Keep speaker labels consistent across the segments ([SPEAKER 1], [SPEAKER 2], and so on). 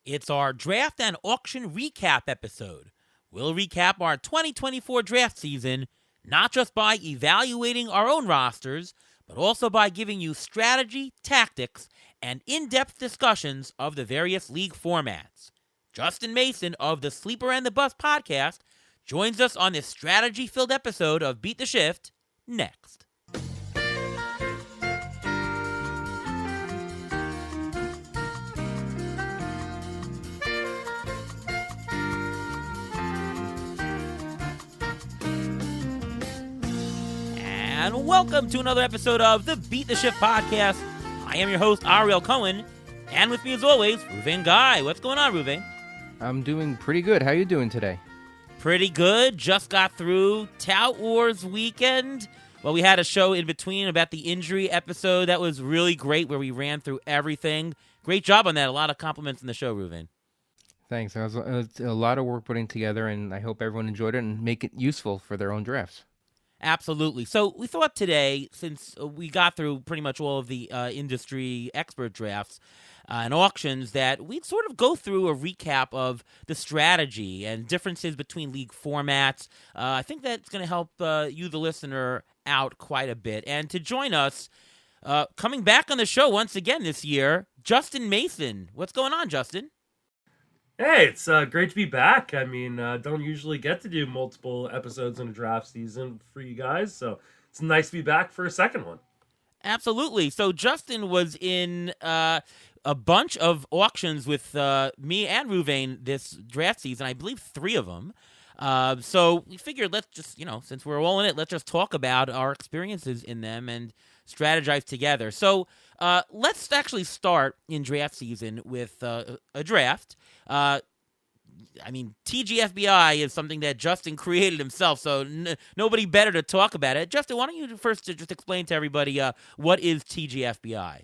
[SPEAKER 1] It's our draft and auction recap episode. We'll recap our 2024 draft season, not just by evaluating our own rosters, but also by giving you strategy, tactics, and in-depth discussions of the various league formats. Justin Mason of the Sleeper and the Bus podcast joins us on this strategy-filled episode of Beat the Shift next. And welcome to another episode of the Beat the Shift podcast. I am your host, Ariel Cohen, and with me as always, Ruvain Guy. What's going on, Ruvain?
[SPEAKER 2] I'm doing pretty good. How you doing today?
[SPEAKER 1] Pretty good. Just got through Tout Wars weekend. Well, we had a show in between about the injury episode. That was really great where we ran through everything. Great job on that. A lot of compliments in the show, Ruvain.
[SPEAKER 2] Thanks. It was a lot of work putting together, and I hope everyone enjoyed it and make it useful for their own drafts.
[SPEAKER 1] Absolutely. So we thought today, since we got through pretty much all of the industry expert drafts and auctions, that we'd sort of go through a recap of the strategy and differences between league formats. I think that's going to help you, the listener, out quite a bit. And to join us, coming back on the show once again this year, Justin Mason. What's going on, Justin?
[SPEAKER 3] Hey, it's great to be back. I mean, don't usually get to do multiple episodes in a draft season for you guys, so it's nice to be back for a second one.
[SPEAKER 1] Absolutely. So Justin was in a bunch of auctions with me and Ruvain this draft season. I believe 3 of them. So we figured let's just, since we're all in it, let's just talk about our experiences in them and strategize together. So let's actually start in draft season with a draft. TGFBI is something that Justin created himself, so nobody better to talk about it. Justin, why don't you first just explain to everybody what is TGFBI?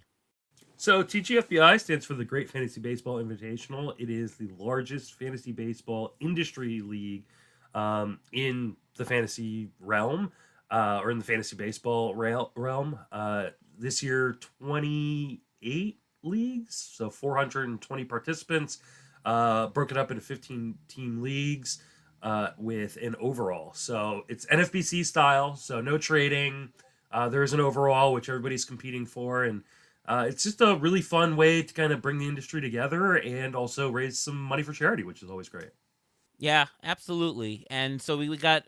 [SPEAKER 3] So TGFBI stands for the Great Fantasy Baseball Invitational. It is the largest fantasy baseball industry league in the fantasy realm, or in the fantasy baseball realm. This year, 28 leagues, so 420 participants. Broken up into 15-team leagues with an overall. So it's NFBC style, so no trading. There is an overall, which everybody's competing for, and it's just a really fun way to kind of bring the industry together and also raise some money for charity, which is always great.
[SPEAKER 1] Yeah, absolutely. And so we got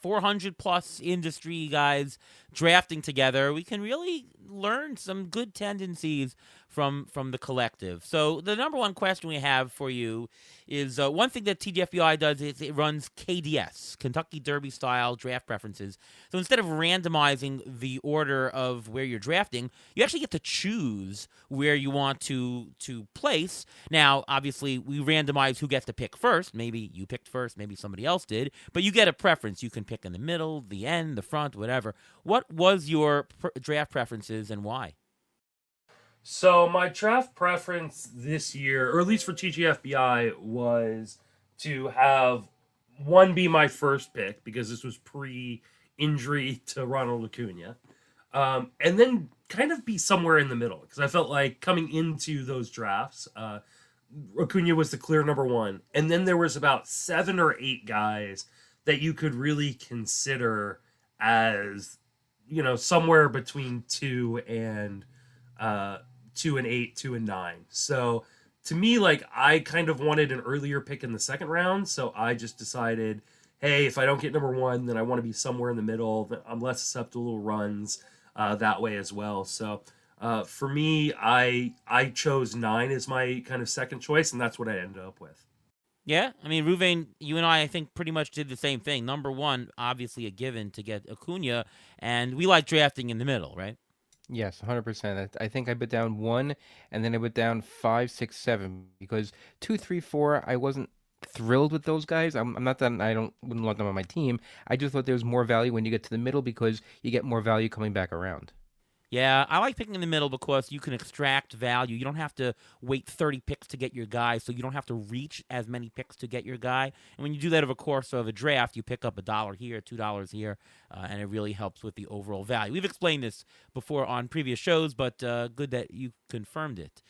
[SPEAKER 1] 400 plus industry guys drafting together. We can really learn some good tendencies from the collective. So the number one question we have for you is one thing that TGFBI does is it runs KDS, Kentucky Derby style draft preferences. So instead of randomizing the order of where you're drafting, you actually get to choose where you want to place. Now, obviously, we randomize who gets to pick first. Maybe you picked first, maybe somebody else did, but you get a preference. You can pick in the middle, the end, the front, whatever. What was your draft preferences and why?
[SPEAKER 3] So my draft preference this year, or at least for TGFBI, was to have one be my first pick because this was pre-injury to Ronald Acuna, and then kind of be somewhere in the middle because I felt like coming into those drafts, Acuna was the clear number one, and then there was about 7 or 8 guys that you could really consider as, somewhere between 2 and 8, 2 and 9. So to me, I kind of wanted an earlier pick in the second round. So I just decided, hey, if I don't get number 1, then I want to be somewhere in the middle. I'm less susceptible to runs that way as well. So for me, I chose 9 as my kind of second choice, and that's what I ended up with.
[SPEAKER 1] Yeah, Ruvain, you and I think, pretty much did the same thing. Number 1, obviously a given to get Acuna, and we like drafting in the middle, right?
[SPEAKER 2] Yes, 100%. I think I put down 1, and then I put down 5, 6, 7, because 2, 3, 4, I wasn't thrilled with those guys. I'm not that wouldn't want them on my team. I just thought there was more value when you get to the middle because you get more value coming back around.
[SPEAKER 1] Yeah, I like picking in the middle because you can extract value. You don't have to wait 30 picks to get your guy, so you don't have to reach as many picks to get your guy. And when you do that over the course of a draft, you pick up $1 here, $2 here, and it really helps with the overall value. We've explained this before on previous shows, but good that you confirmed it.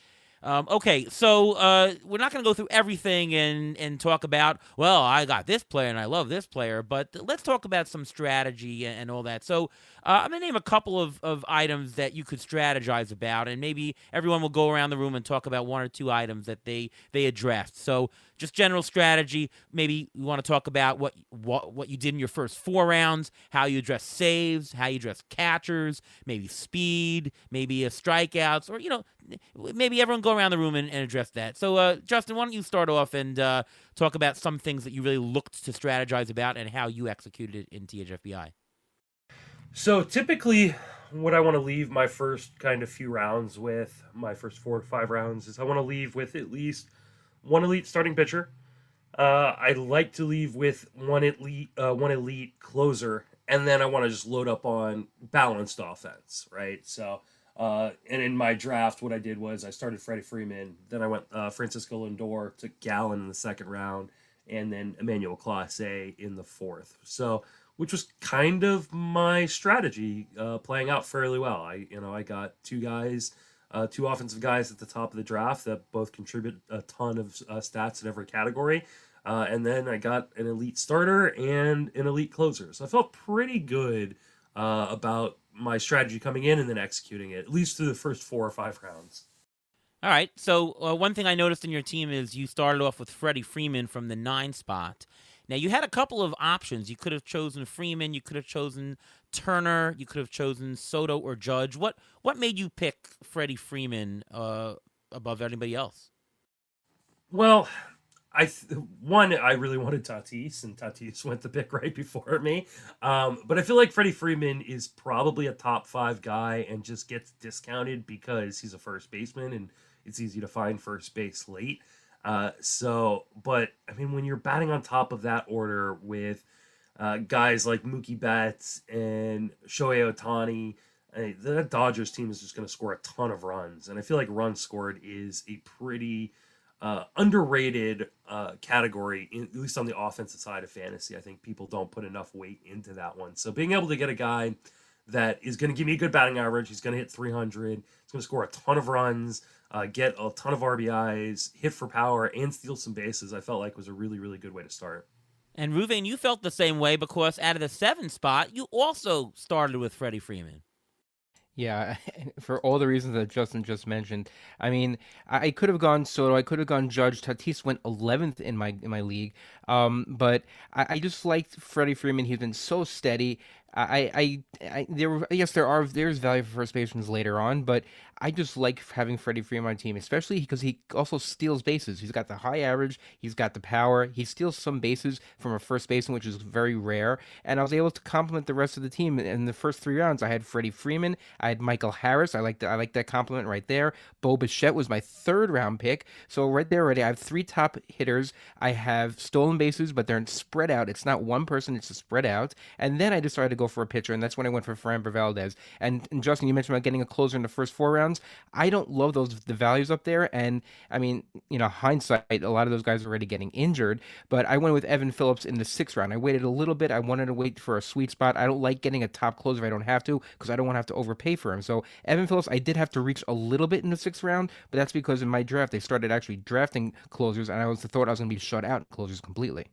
[SPEAKER 1] Okay, so we're not going to go through everything and talk about, well, I got this player and I love this player, but let's talk about some strategy and all that. So I'm going to name a couple of items that you could strategize about, and maybe everyone will go around the room and talk about one or two items that they addressed. So just general strategy. Maybe you want to talk about what you did in your first 4 rounds, how you address saves, how you address catchers, maybe speed, maybe strikeouts, or maybe everyone go around the room and address that. So, Justin, why don't you start off and talk about some things that you really looked to strategize about and how you executed it in THFBI?
[SPEAKER 3] So typically, what I want to leave my first kind of few rounds with, my first 4 to 5 rounds, is I want to leave with at least one elite starting pitcher. I like to leave with one elite closer, and then I want to just load up on balanced offense, right? So, and in my draft, what I did was I started Freddie Freeman, then I went Francisco Lindor, took Gallen in the second round, and then Emmanuel Clase in the fourth. So, which was kind of my strategy, playing out fairly well. I got two offensive guys at the top of the draft that both contribute a ton of stats in every category. And then I got an elite starter and an elite closer. So I felt pretty good about my strategy coming in and then executing it, at least through the first 4 or 5 rounds.
[SPEAKER 1] All right. So one thing I noticed in your team is you started off with Freddie Freeman from the 9 spot. Now, you had a couple of options. You could have chosen Freeman. You could have chosen Turner. You could have chosen Soto or Judge. What made you pick Freddie Freeman above anybody else?
[SPEAKER 3] Well, I really wanted Tatis, and Tatis went the pick right before me. But I feel like Freddie Freeman is probably a top 5 guy and just gets discounted because he's a first baseman and it's easy to find first base late. But I mean, when you're batting on top of that order with guys like Mookie Betts and Shohei Ohtani, the Dodgers team is just going to score a ton of runs, and I feel like runs scored is a pretty underrated category, at least on the offensive side of fantasy. I think people don't put enough weight into that one. So being able to get a guy that is going to give me a good batting average, he's going to hit 300, he's going to score a ton of runs, get a ton of RBIs, hit for power, and steal some bases, I felt like was a really, really good way to start.
[SPEAKER 1] And Ruvain, you felt the same way because out of the 7 spot, you also started with Freddie Freeman.
[SPEAKER 2] Yeah, for all the reasons that Justin just mentioned. I mean, I could have gone Soto, I could have gone Judge. Tatis went 11th in my league, but I just liked Freddie Freeman. He's been so steady. Yes, there's value for first basemen later on, but I just like having Freddie Freeman on my team, especially because he also steals bases. He's got the high average, he's got the power, he steals some bases from a first baseman, which is very rare. And I was able to complement the rest of the team in the first 3 rounds. I had Freddie Freeman, I had Michael Harris. I like that compliment right there. Bo Bichette was my 3rd round pick. So right there already, I have 3 top hitters. I have stolen bases, but they're spread out. It's not one person; it's spread out. And then I decided to go for a pitcher, and that's when I went for Framber Valdez. And Justin, you mentioned about getting a closer in the first 4 rounds. I don't love the values up there, and I mean, hindsight, a lot of those guys are already getting injured. But I went with Evan Phillips in the 6th round. I waited a little bit. I wanted to wait for a sweet spot. I don't like getting a top closer if I don't have to, because I don't want to have to overpay for him. So Evan Phillips, I did have to reach a little bit in the 6th round, but that's because in my draft they started actually drafting closers, and I thought I was going to be shut out in closers completely.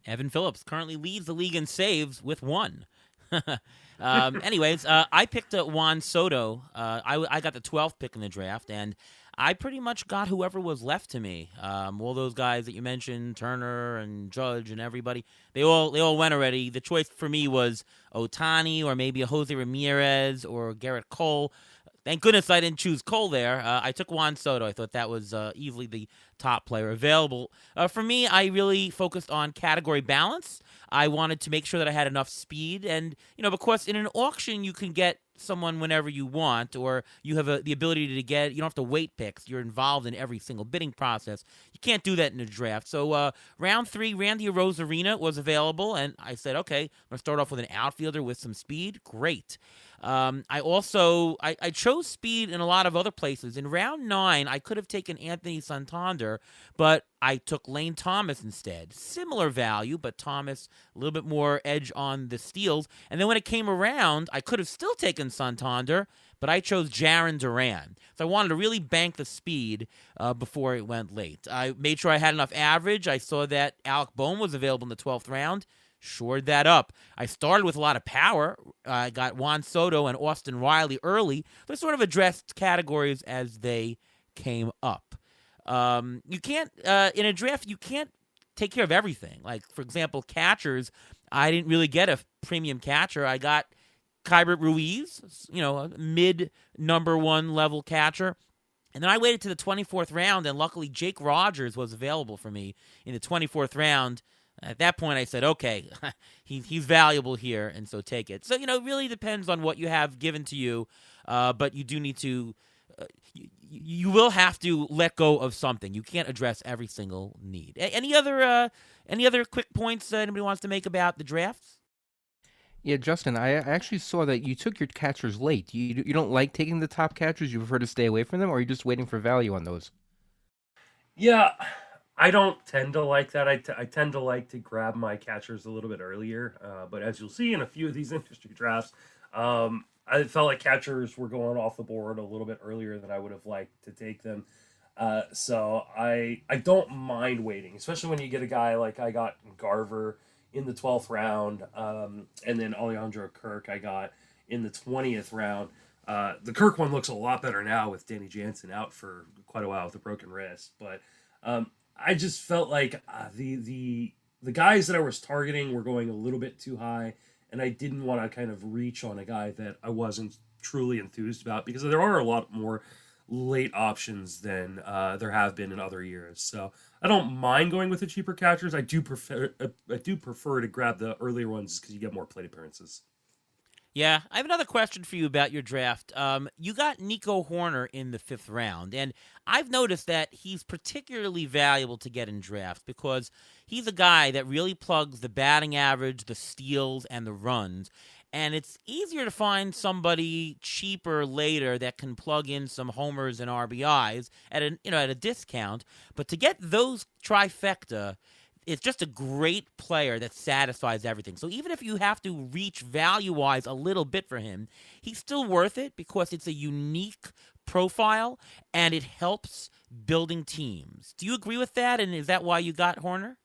[SPEAKER 1] Evan Phillips currently leads the league in saves with 1. Anyways, I picked Juan Soto. I got the 12th pick in the draft, and I pretty much got whoever was left to me. All those guys that you mentioned, Turner and Judge and everybody, they all went already. The choice for me was Ohtani or maybe a Jose Ramirez or Garrett Cole. Thank goodness I didn't choose Cole there. I took Juan Soto. I thought that was easily the top player available. For me, I really focused on category balance. I wanted to make sure that I had enough speed. And, because in an auction, you can get someone whenever you want, or you have the ability to get, you don't have to wait picks. You're involved in every single bidding process. You can't do that in a draft. So round 3, Randy Arozarena was available, and I said, okay, I'm going to start off with an outfielder with some speed. Great. I chose speed in a lot of other places. In round 9, I could have taken Anthony Santander, but I took Lane Thomas instead. Similar value, but Thomas a little bit more edge on the steals. And then when it came around, I could have still taken Santander, but I chose Jaron Duran. So I wanted to really bank the speed before it went late. I made sure I had enough average. I saw that Alec Bohm was available in the 12th round. Shored that up. I started with a lot of power. I got Juan Soto and Austin Riley early, but sort of addressed categories as they came up. You can't in a draft. You can't take care of everything. Like for example, catchers. I didn't really get a premium catcher. I got Kybert Ruiz, a mid number one level catcher. And then I waited to the 24th round, and luckily Jake Rogers was available for me in the 24th round. At that point, I said, okay, he's valuable here, and so take it. So, it really depends on what you have given to you, but you do need to, you will have to let go of something. You can't address every single need. Any other quick points anybody wants to make about the drafts?
[SPEAKER 2] Yeah, Justin, I actually saw that you took your catchers late. You don't like taking the top catchers? You prefer to stay away from them, or are you just waiting for value on those?
[SPEAKER 3] Yeah, I don't tend to like that. I tend to like to grab my catchers a little bit earlier. But as you'll see in a few of these industry drafts, I felt like catchers were going off the board a little bit earlier than I would have liked to take them. So I don't mind waiting, especially when you get a guy like I got Garver in the 12th round, and then Alejandro Kirk I got in the 20th round. The Kirk one looks a lot better now with Danny Jansen out for quite a while with a broken wrist, but I just felt like the guys that I was targeting were going a little bit too high, and I didn't want to kind of reach on a guy that I wasn't truly enthused about because there are a lot more late options than there have been in other years. So I don't mind going with the cheaper catchers. I do prefer to grab the earlier ones because you get more plate appearances.
[SPEAKER 1] Yeah, I have another question for you about your draft. You got Nico Horner in the 5th round, and I've noticed that he's particularly valuable to get in drafts because he's a guy that really plugs the batting average, the steals, and the runs. And it's easier to find somebody cheaper later that can plug in some homers and RBIs at a discount. But to get those trifecta, it's just a great player that satisfies everything. So even if you have to reach value-wise a little bit for him, he's still worth it because it's a unique profile and it helps building teams. Do you agree with that? And is that why you got Horner?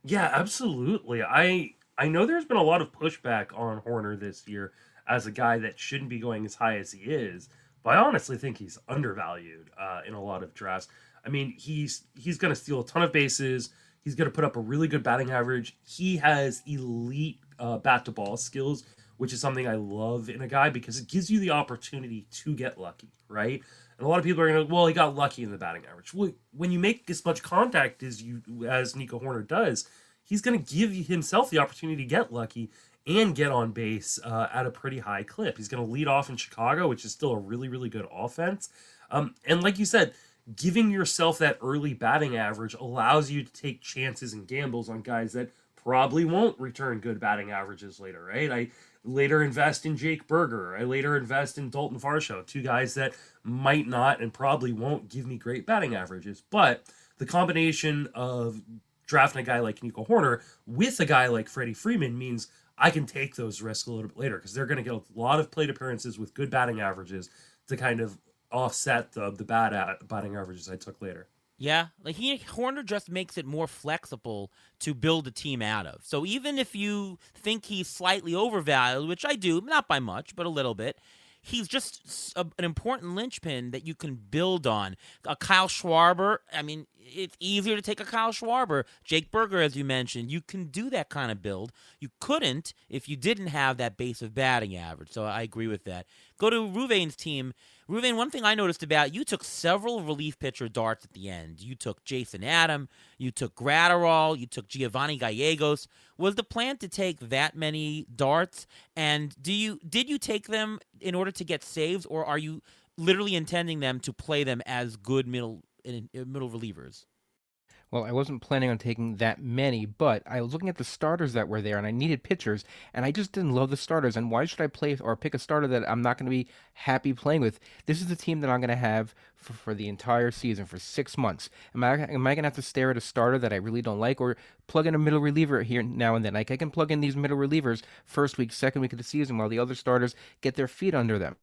[SPEAKER 3] Yeah, absolutely. I know there's been a lot of pushback on Horner this year as a guy that shouldn't be going as high as he is, but I honestly think he's undervalued in a lot of drafts. I mean, he's going to steal a ton of bases. He's going to put up a really good batting average. He has elite bat to ball skills, which is something I love in a guy because it gives you the opportunity to get lucky, right? And a lot of people are going to, well, he got lucky in the batting average. Well, when you make as much contact as Nico Horner does, he's going to give himself the opportunity to get lucky and get on base at a pretty high clip. He's going to lead off in Chicago, which is still a really, really good offense. And like you said, giving yourself that early batting average allows you to take chances and gambles on guys that probably won't return good batting averages later, right? I later invest in Jake Berger. I later invest in Dalton Varsho, two guys that might not and probably won't give me great batting averages. But the combination of drafting a guy like Nico Horner with a guy like Freddie Freeman means I can take those risks a little bit later because they're going to get a lot of plate appearances with good batting averages to kind of offset the bad batting averages I took later.
[SPEAKER 1] Yeah, Horner just makes it more flexible to build a team out of. So even if you think he's slightly overvalued, which I do, not by much, but a little bit, he's just an important linchpin that you can build on. A Kyle Schwarber, I mean, it's easier to take a Kyle Schwarber. Jake Berger, as you mentioned, you can do that kind of build. You couldn't if you didn't have that base of batting average. So I agree with that. Go to Ruvain's team. Ruvain, one thing I noticed about you took several relief pitcher darts at the end. You took Jason Adam, you took Gratterall, you took Giovanni Gallegos. Was the plan to take that many darts? And did you take them in order to get saves, or are you literally intending them to play them as good middle relievers?
[SPEAKER 2] Well, I wasn't planning on taking that many, but I was looking at the starters that were there, and I needed pitchers, and I just didn't love the starters. And why should I play or pick a starter that I'm not going to be happy playing with? This is the team that I'm going to have for the entire season, for 6 months. Am I going to have to stare at a starter that I really don't like, or plug in a middle reliever here now and then? Like, I can plug in these middle relievers first week, second week of the season, while the other starters get their feet under them.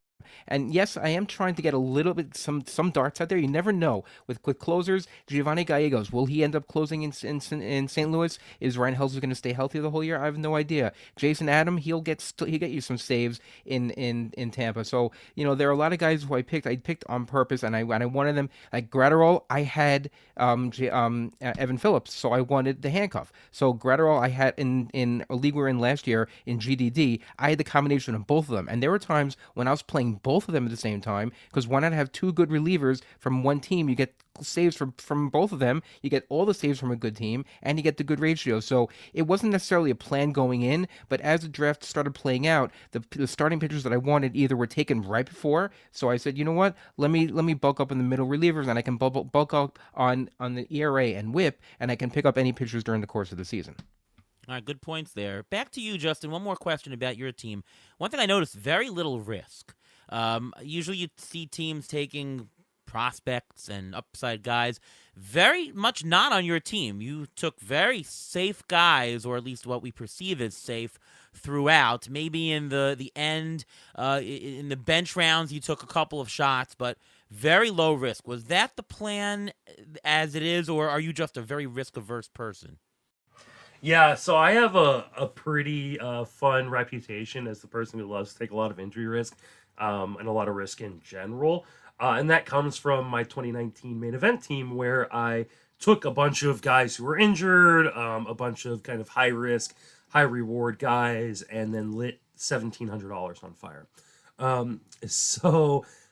[SPEAKER 2] And yes, I am trying to get a little bit some darts out there. You never know with closers. Giovanni Gallegos, will he end up closing in St. Louis? Is Ryan Helsley going to stay healthy the whole year? I have no idea. Jason Adam, he'll get you some saves in Tampa. So there are a lot of guys who I picked on purpose, and I wanted them like Gratterall. I had Evan Phillips, so I wanted the handcuff. So Gratterall I had in a league we were in last year in GDD. I had the combination of both of them, and there were times when I was playing both of them at the same time, because why not have two good relievers from one team? You get saves from both of them, you get all the saves from a good team, and you get the good ratio. So it wasn't necessarily a plan going in, but as the draft started playing out, the starting pitchers that I wanted either were taken right before, so I said, you know what, let me bulk up in the middle relievers, and I can bulk up on the ERA and WHIP, and I can pick up any pitchers during the course of the season.
[SPEAKER 1] All right, good points there. Back to you, Justin. One more question about your team. One thing I noticed, very little risk. Usually you see teams taking prospects and upside guys. Very much not on your team. You took very safe guys, or at least what we perceive as safe, throughout. Maybe in the end, in the bench rounds, you took a couple of shots, but very low risk. Was that the plan as it is, or are you just a very risk-averse person?
[SPEAKER 3] Yeah, so I have a pretty fun reputation as the person who loves to take a lot of injury risk and a lot of risk in general. And that comes from my 2019 main event team, where I took a bunch of guys who were injured, a bunch of kind of high risk, high reward guys, and then lit $1,700 on fire.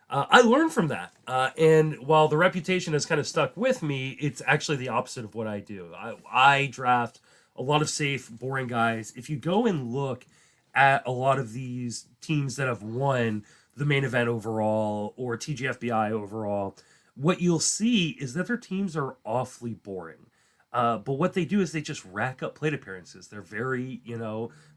[SPEAKER 3] I learned from that. And while the reputation has kind of stuck with me, it's actually the opposite of what I do. I draft a lot of safe, boring guys. If you go and look at a lot of these teams that have won the main event overall or TGFBI overall, what you'll see is that their teams are awfully boring. But what they do is they just rack up plate appearances. They're very,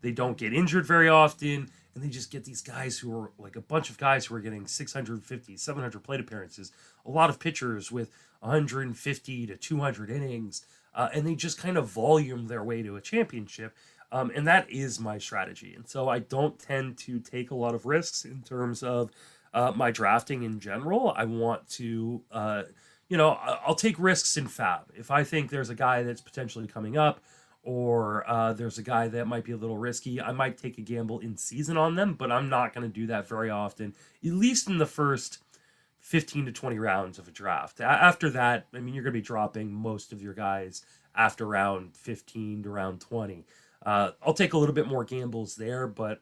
[SPEAKER 3] they don't get injured very often, and they just get these guys who are like a bunch of guys who are getting 650, 700 plate appearances, a lot of pitchers with 150 to 200 innings, and they just kind of volume their way to a championship. And that is my strategy. And so I don't tend to take a lot of risks in terms of my drafting in general. I want to, I'll take risks in fab. If I think there's a guy that's potentially coming up, or there's a guy that might be a little risky, I might take a gamble in season on them, but I'm not going to do that very often, at least in the first 15 to 20 rounds of a draft. After that, I mean, you're going to be dropping most of your guys after round 15 to round 20. I'll take a little bit more gambles there, but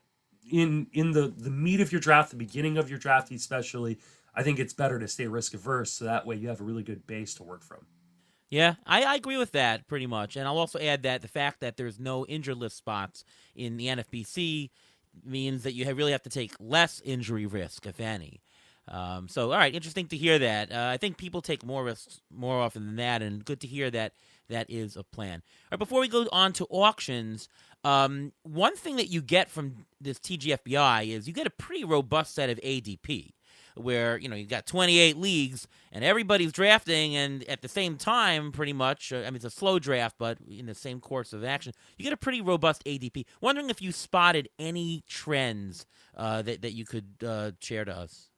[SPEAKER 3] in the meat of your draft, the beginning of your draft especially, I think it's better to stay risk averse, so that way you have a really good base to work from.
[SPEAKER 1] Yeah, I agree with that pretty much. And I'll also add that the fact that there's no injured list spots in the NFBC means that you really have to take less injury risk, if any. All right, interesting to hear that. I think people take more risks more often than that, and good to hear that that is a plan. All right, before we go on to auctions, one thing that you get from this TGFBI is you get a pretty robust set of ADP, where you've got 28 leagues and everybody's drafting, and at the same time, pretty much. I mean, it's a slow draft, but in the same course of action, you get a pretty robust ADP. Wondering if you spotted any trends that you could share to us.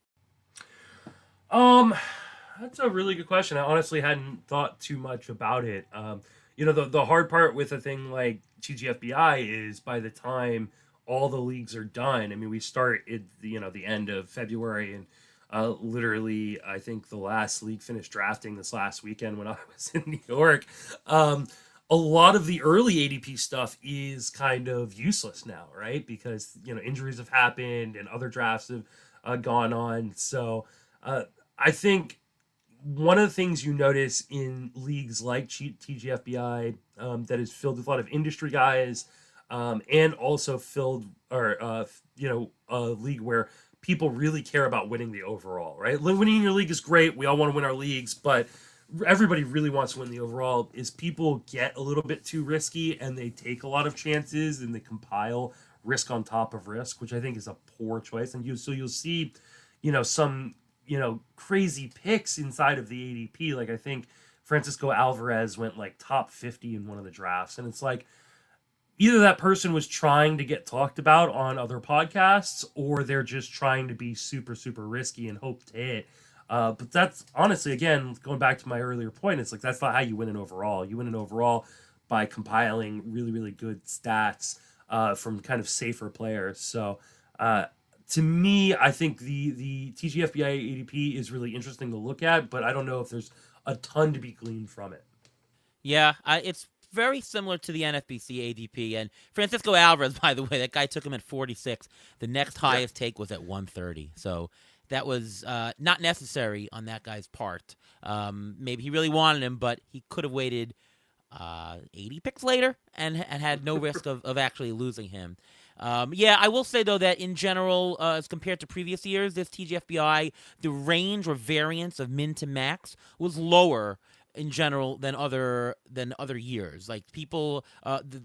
[SPEAKER 3] That's a really good question. I honestly hadn't thought too much about it. The hard part with a thing like TGFBI is by the time all the leagues are done. I mean, we start at the end of February, and literally, I think the last league finished drafting this last weekend when I was in New York. A lot of the early ADP stuff is kind of useless now, right? Because injuries have happened and other drafts have gone on. So I think one of the things you notice in leagues like TGFBI that is filled with a lot of industry guys, and also filled or a league where people really care about winning the overall, right? Winning your league is great. We all want to win our leagues, but everybody really wants to win the overall. Is people get a little bit too risky and they take a lot of chances and they compile risk on top of risk, which I think is a poor choice. And you'll see, some crazy picks inside of the ADP. Like I think Francisco Alvarez went like top 50 in one of the drafts, and it's like, either that person was trying to get talked about on other podcasts, or they're just trying to be super, super risky and hope to hit. But that's honestly, again, going back to my earlier point, it's like that's not how you win an overall. You win an overall by compiling really, really good stats from kind of safer players. So to me, I think the TGFBI ADP is really interesting to look at, but I don't know if there's a ton to be gleaned from it.
[SPEAKER 1] Yeah, it's very similar to the NFBC ADP. And Francisco Alvarez, by the way, that guy took him at 46. The next highest take was at 130. So that was not necessary on that guy's part. Maybe he really wanted him, but he could have waited 80 picks later and had no risk of actually losing him. Yeah, I will say, though, that in general, as compared to previous years, this TGFBI, the range or variance of min to max was lower in general than other years. Like people,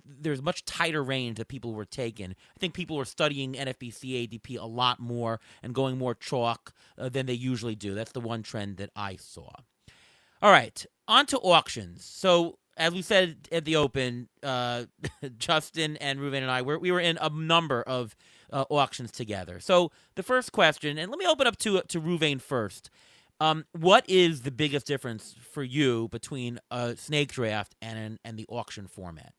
[SPEAKER 1] there's much tighter range that people were taking. I think people were studying NFBC ADP a lot more and going more chalk than they usually do. That's the one trend that I saw. All right, on to auctions. So as we said at the open, Justin and Ruven and I, we were in a number of auctions together. So the first question, and let me open up to Ruven first. What is the biggest difference for you between a snake draft and the auction format?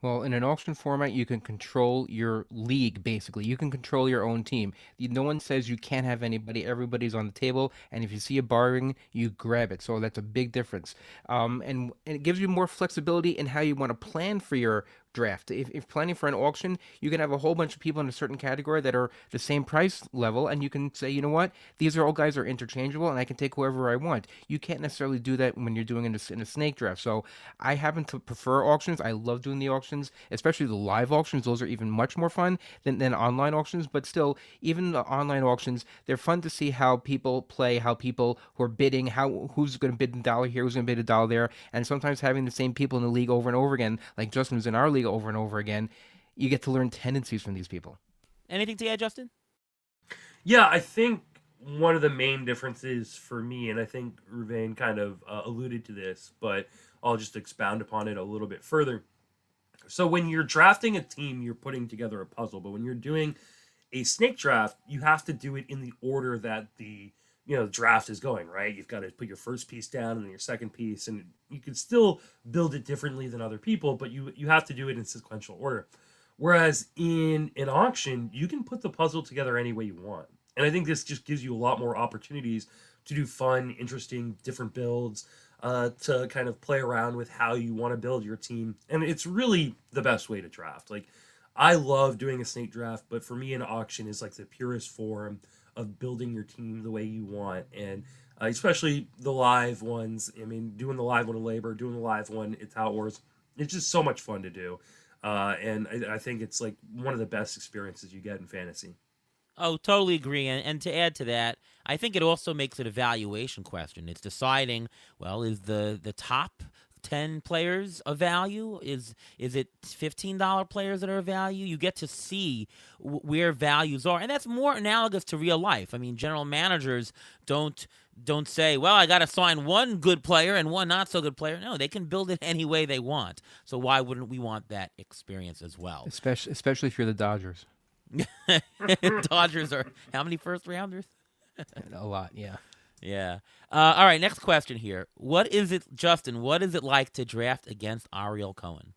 [SPEAKER 2] Well, in an auction format, you can control your league, basically. You can control your own team. No one says you can't have anybody. Everybody's on the table, and if you see a barring, you grab it. So that's a big difference. And it gives you more flexibility in how you want to plan for your draft. If planning for an auction, you can have a whole bunch of people in a certain category that are the same price level, and you can say, you know what, these are all guys are interchangeable, and I can take whoever I want. You can't necessarily do that when you're doing it in a snake draft. So I happen to prefer auctions. I love doing the auctions, especially the live auctions. Those are even much more fun than online auctions. But still, even the online auctions, they're fun to see how people play, how people who are bidding, who's going to bid a dollar here, who's going to bid a dollar there, and sometimes having the same people in the league over and over again, like Justin was in our league over and over again, you get to learn tendencies from these people.
[SPEAKER 1] Anything to add, Justin?
[SPEAKER 3] Yeah, I think one of the main differences for me, and I think Ruvain kind of alluded to this, but I'll just expound upon it a little bit further. So when you're drafting a team, you're putting together a puzzle, but when you're doing a snake draft, you have to do it in the order that the draft is going, right? You've got to put your first piece down and then your second piece, and you can still build it differently than other people, but you have to do it in sequential order. Whereas in an auction, you can put the puzzle together any way you want. And I think this just gives you a lot more opportunities to do fun, interesting, different builds, to kind of play around with how you want to build your team. And it's really the best way to draft. Like, I love doing a snake draft, but for me, an auction is like the purest form of building your team the way you want. And especially the live ones. I mean, doing the live one in Labor, doing the live one at Tout Wars, it's just so much fun to do. And I think it's like one of the best experiences you get in fantasy.
[SPEAKER 1] Oh, totally agree. And to add to that, I think it also makes it a valuation question. It's deciding, well, is the top 10 players of value? Is it $15 players that are of value? You get to see where values are. And that's more analogous to real life. I mean, general managers don't say, well, I got to sign one good player and one not so good player. No, they can build it any way they want. So why wouldn't we want that experience as well?
[SPEAKER 2] Especially if you're the Dodgers.
[SPEAKER 1] Dodgers are how many first rounders?
[SPEAKER 2] A lot, yeah.
[SPEAKER 1] Yeah. All right, next question here. What is it, Justin, what is it like to draft against Ariel Cohen?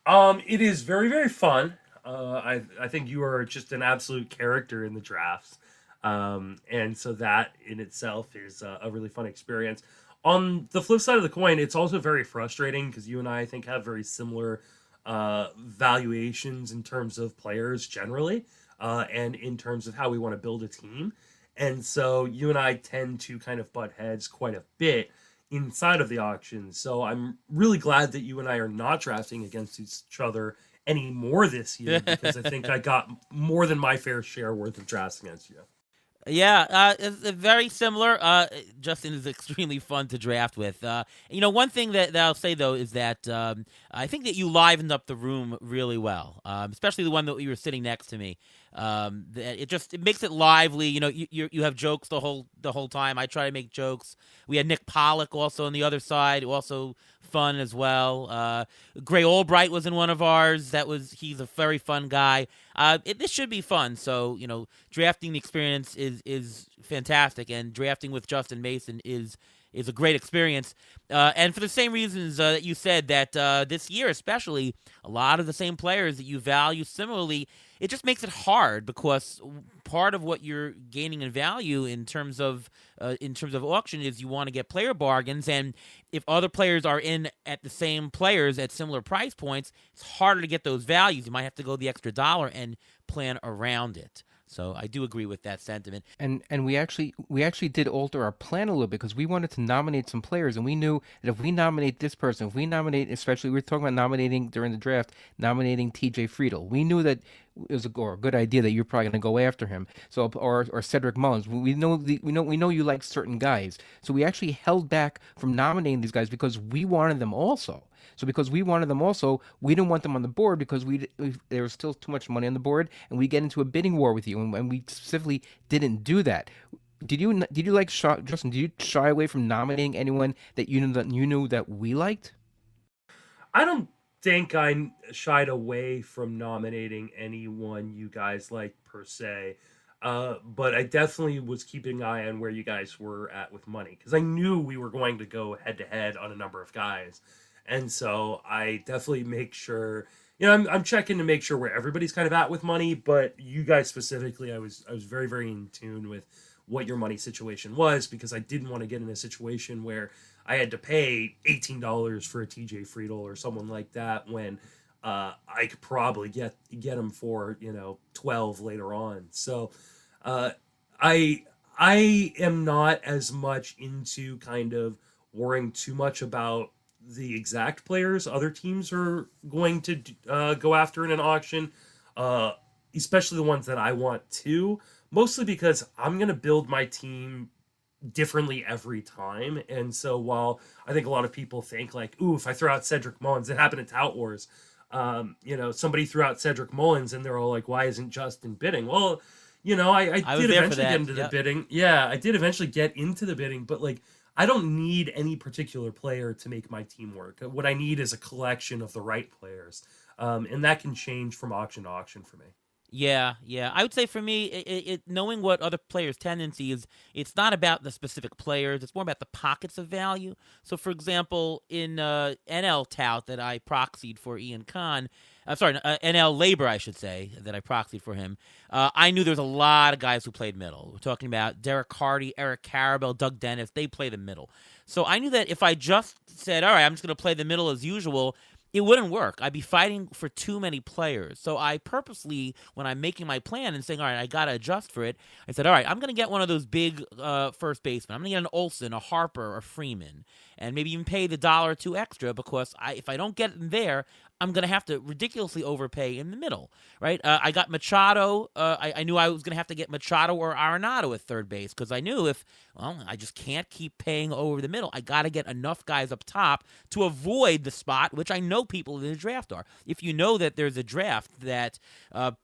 [SPEAKER 3] It is very, very fun. I think you are just an absolute character in the drafts. And so that in itself is a really fun experience. On the flip side of the coin, it's also very frustrating because you and I think have very similar valuations in terms of players generally, and in terms of how we want to build a team. And so you and I tend to kind of butt heads quite a bit inside of the auction. So I'm really glad that you and I are not drafting against each other anymore this year, because I think I got more than my fair share worth of drafts against you.
[SPEAKER 1] Yeah, it's very similar. Justin is extremely fun to draft with. One thing that I'll say, though, is that I think that you livened up the room really well, especially the one that you were sitting next to me. It makes it lively. You have jokes the whole time. I try to make jokes. We had Nick Pollock also on the other side, who also fun as well. Gray Albright was in one of ours. He's a very fun guy. This should be fun. So drafting the experience is fantastic, and drafting with Justin Mason is a great experience. And for the same reasons that you said, that this year especially, a lot of the same players that you value similarly, it just makes it hard, because part of what you're gaining in value in terms of auction is you want to get player bargains, and if other players are in at the same players at similar price points, it's harder to get those values. You might have to go the extra dollar and plan around it. So I do agree with that sentiment.
[SPEAKER 2] And we actually did alter our plan a little bit, because we wanted to nominate some players, and we knew that if we nominate this person, if we nominate, especially we were talking about nominating during the draft, nominating T.J. Friedel, we knew that it was a good idea that you're probably going to go after him. So or Cedric Mullins, we know you like certain guys, so we actually held back from nominating these guys because we wanted them also. So because we wanted them also, we didn't want them on the board, because there was still too much money on the board, and we get into a bidding war with you, and we specifically didn't do that. Did you like Justin? Did you shy away from nominating anyone that you knew that we liked?
[SPEAKER 3] I don't think I shied away from nominating anyone you guys like per se. But I definitely was keeping an eye on where you guys were at with money, because I knew we were going to go head to head on a number of guys. And so I definitely make sure, I'm checking to make sure where everybody's kind of at with money, but you guys specifically, I was very, very in tune with what your money situation was, because I didn't want to get in a situation where I had to pay $18 for a TJ Friedel or someone like that, when I could probably get him for 12 later on. So uh, I I am not as much into kind of worrying too much about the exact players other teams are going to go after in an auction, uh, especially the ones that I want to. Mostly because I'm gonna build my team differently every time. And so while I think a lot of people think like, ooh, if I throw out Cedric Mullins, it happened at Tout Wars. Somebody threw out Cedric Mullins and they're all like, why isn't Justin bidding? Well, I
[SPEAKER 1] I was
[SPEAKER 3] did
[SPEAKER 1] there for
[SPEAKER 3] eventually get
[SPEAKER 1] that.
[SPEAKER 3] into the
[SPEAKER 1] Yep.
[SPEAKER 3] bidding. Yeah, I did eventually get into the bidding, but like I don't need any particular player to make my team work. What I need is a collection of the right players. And that can change from auction to auction for me.
[SPEAKER 1] Yeah, yeah. I would say for me, knowing what other players' tendencies, it's not about the specific players. It's more about the pockets of value. So, for example, in NL Tout that I proxied for Ian Khan, NL Labor, I should say, that I proxied for him, I knew there was a lot of guys who played middle. We're talking about Derek Hardy, Eric Carabel, Doug Dennis. They play the middle. So I knew that if I just said, all right, I'm just going to play the middle as usual, it wouldn't work. I'd be fighting for too many players. So I purposely, when I'm making my plan and saying, all right, I got to adjust for it, I said, all right, I'm going to get one of those big first basemen. I'm going to get an Olsen, a Harper, a Freeman, and maybe even pay the dollar or two extra because if I don't get them there, I'm going to have to ridiculously overpay in the middle, right? I got Machado. I knew I was going to have to get Machado or Arenado at third base because I knew I just can't keep paying over the middle. I got to get enough guys up top to avoid the spot, which I know people in the draft are. If you know that there's a draft that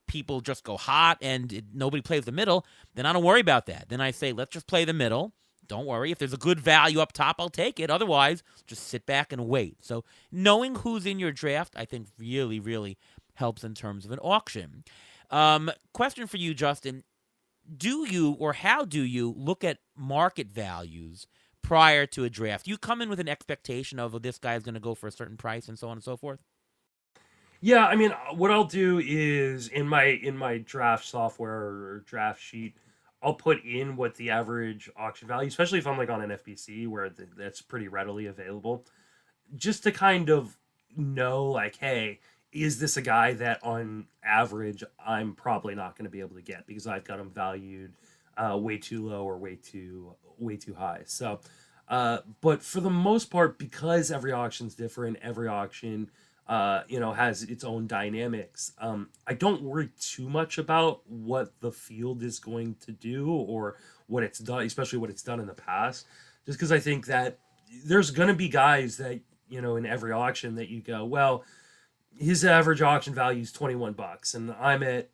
[SPEAKER 1] people just go hot and nobody plays the middle, then I don't worry about that. Then I say, let's just play the middle. Don't worry. If there's a good value up top, I'll take it. Otherwise, just sit back and wait. So knowing who's in your draft, I think really, really helps in terms of an auction. Question for you, Justin. Do you or how do you look at market values prior to a draft? You come in with an expectation of this guy is going to go for a certain price and so on and so forth?
[SPEAKER 3] Yeah, I mean, what I'll do is in my draft software or draft sheet, I'll put in what the average auction value, especially if I'm like on an FBC where that's pretty readily available, just to kind of know like, hey, is this a guy that on average I'm probably not going to be able to get because I've got him valued way too low or way too high. So, but for the most part, because every auction's different, every auction has its own dynamics. I don't worry too much about what the field is going to do or what it's done, especially what it's done in the past, just because I think that there's going to be guys that, in every auction that you go, well, his average auction value is $21 and I'm at,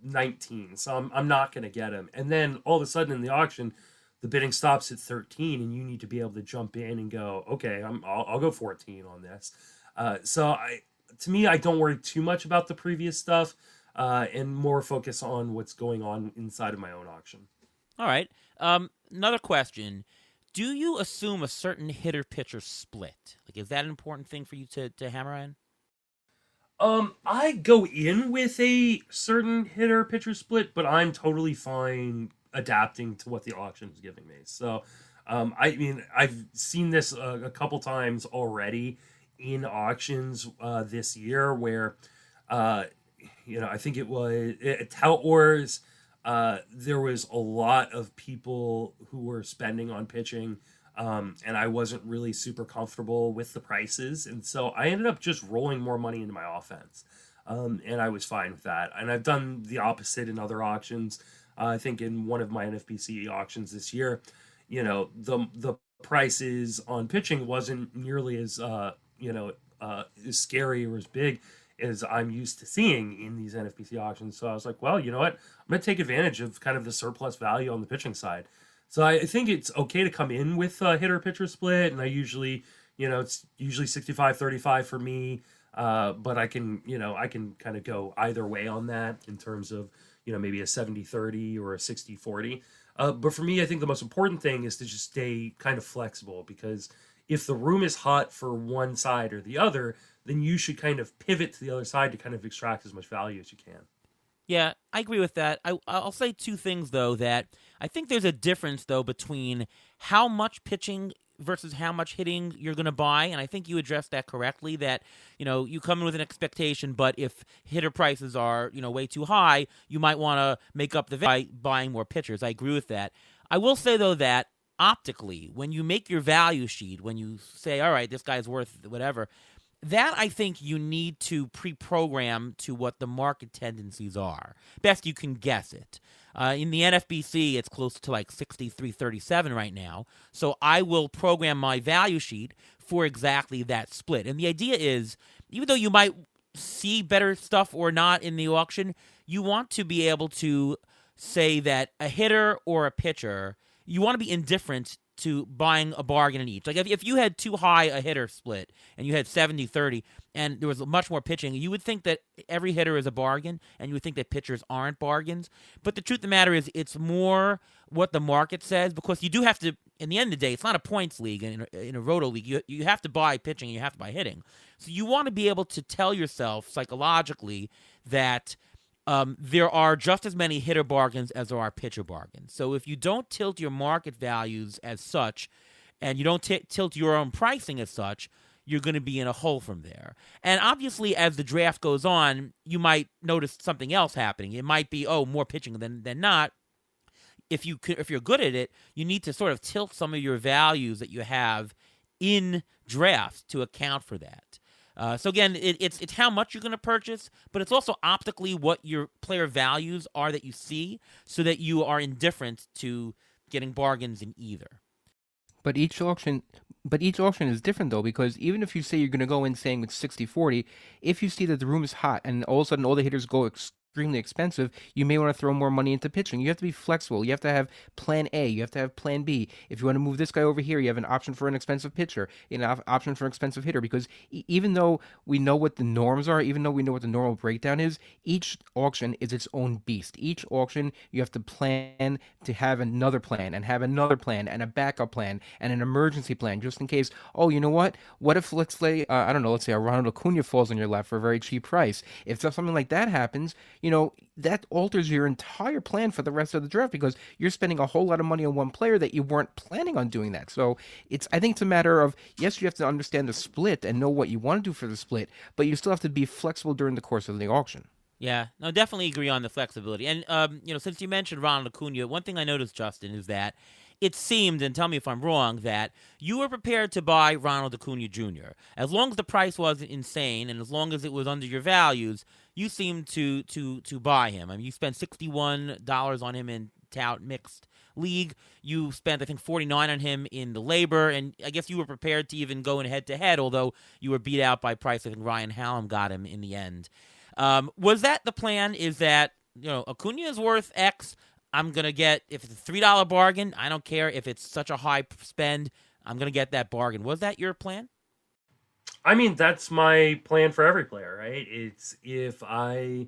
[SPEAKER 3] 19. So I'm not going to get him. And then all of a sudden in the auction, the bidding stops at 13, and you need to be able to jump in and go, okay, I'll go 14 on this. To me, I don't worry too much about the previous stuff, and more focus on what's going on inside of my own auction.
[SPEAKER 1] All right. Another question. Do you assume a certain hitter pitcher split? Like, is that an important thing for you to hammer in?
[SPEAKER 3] I go in with a certain hitter pitcher split, but I'm totally fine adapting to what the auction is giving me. So, I mean, I've seen this a couple times already in auctions this year where, I think it was at Tout Wars. There was a lot of people who were spending on pitching, and I wasn't really super comfortable with the prices, and so I ended up just rolling more money into my offense, and I was fine with that. And I've done the opposite in other auctions. I think in one of my NFBC auctions this year, the prices on pitching wasn't nearly as as scary or as big as I'm used to seeing in these NFBC auctions. So I was like, well, you know what? I'm going to take advantage of kind of the surplus value on the pitching side. So I think it's okay to come in with a hitter pitcher split. And I usually, it's usually 65-35 for me. But I can kind of go either way on that in terms of, maybe a 70-30 or a 60-40. But for me, I think the most important thing is to just stay kind of flexible, because if the room is hot for one side or the other, then you should kind of pivot to the other side to kind of extract as much value as you can.
[SPEAKER 1] Yeah, I agree with that. I'll say two things, though, that I think there's a difference, though, between how much pitching versus how much hitting you're going to buy. And I think you addressed that correctly, that, you come in with an expectation, but if hitter prices are, way too high, you might want to make up the value by buying more pitchers. I agree with that. I will say, though, that optically, when you make your value sheet, when you say, all right, this guy's worth whatever, that I think you need to pre-program to what the market tendencies are. Best you can guess it. In the NFBC, it's close to like 63-37 right now. So I will program my value sheet for exactly that split. And the idea is, even though you might see better stuff or not in the auction, you want to be able to say that a hitter or a pitcher, you want to be indifferent to buying a bargain in each. Like if you had too high a hitter split and you had 70-30 and there was much more pitching, you would think that every hitter is a bargain and you would think that pitchers aren't bargains. But the truth of the matter is it's more what the market says, because you do have to, in the end of the day, it's not a points league. In a roto league, you have to buy pitching and you have to buy hitting. So you want to be able to tell yourself psychologically that there are just as many hitter bargains as there are pitcher bargains. So if you don't tilt your market values as such, and you don't tilt your own pricing as such, you're going to be in a hole from there. And obviously, as the draft goes on, you might notice something else happening. It might be, more pitching than not. If you're good at it, you need to sort of tilt some of your values that you have in drafts to account for that. So again, it's how much you're going to purchase, but it's also optically what your player values are that you see, so that you are indifferent to getting bargains in either.
[SPEAKER 2] But each auction is different, though, because even if you say you're going to go in saying it's 60-40, if you see that the room is hot and all of a sudden all the hitters go extremely expensive, you may want to throw more money into pitching. You have to be flexible. You have to have plan A. You have to have plan B. If you want to move this guy over here, you have an option for an expensive pitcher, an option for an expensive hitter, because even though we know what the norms are, even though we know what the normal breakdown is, each auction is its own beast. Each auction, you have to plan to have another plan and have another plan and a backup plan and an emergency plan just in case. Oh, you know what? What if, let's say, let's say a Ronald Acuna falls on your lap for a very cheap price. If something like that happens, that alters your entire plan for the rest of the draft, because you're spending a whole lot of money on one player that you weren't planning on doing that. So I think it's a matter of, yes, you have to understand the split and know what you want to do for the split, but you still have to be flexible during the course of the auction.
[SPEAKER 1] Yeah, no, definitely agree on the flexibility. And, since you mentioned Ronald Acuna, one thing I noticed, Justin, is that it seemed, and tell me if I'm wrong, that you were prepared to buy Ronald Acuna Jr. As long as the price wasn't insane and as long as it was under your values, you seemed to buy him. I mean, you spent $61 on him in Tout Mixed League. You spent, I think, $49 on him in the Labor, and I guess you were prepared to even go in head-to-head, although you were beat out by price. I think Ryan Hallam got him in the end. Was that the plan, is that, Acuna is worth X, I'm gonna get if it's a $3 bargain. I don't care if it's such a high spend. I'm gonna get that bargain. Was that your plan?
[SPEAKER 3] I mean, that's my plan for every player, right? It's if I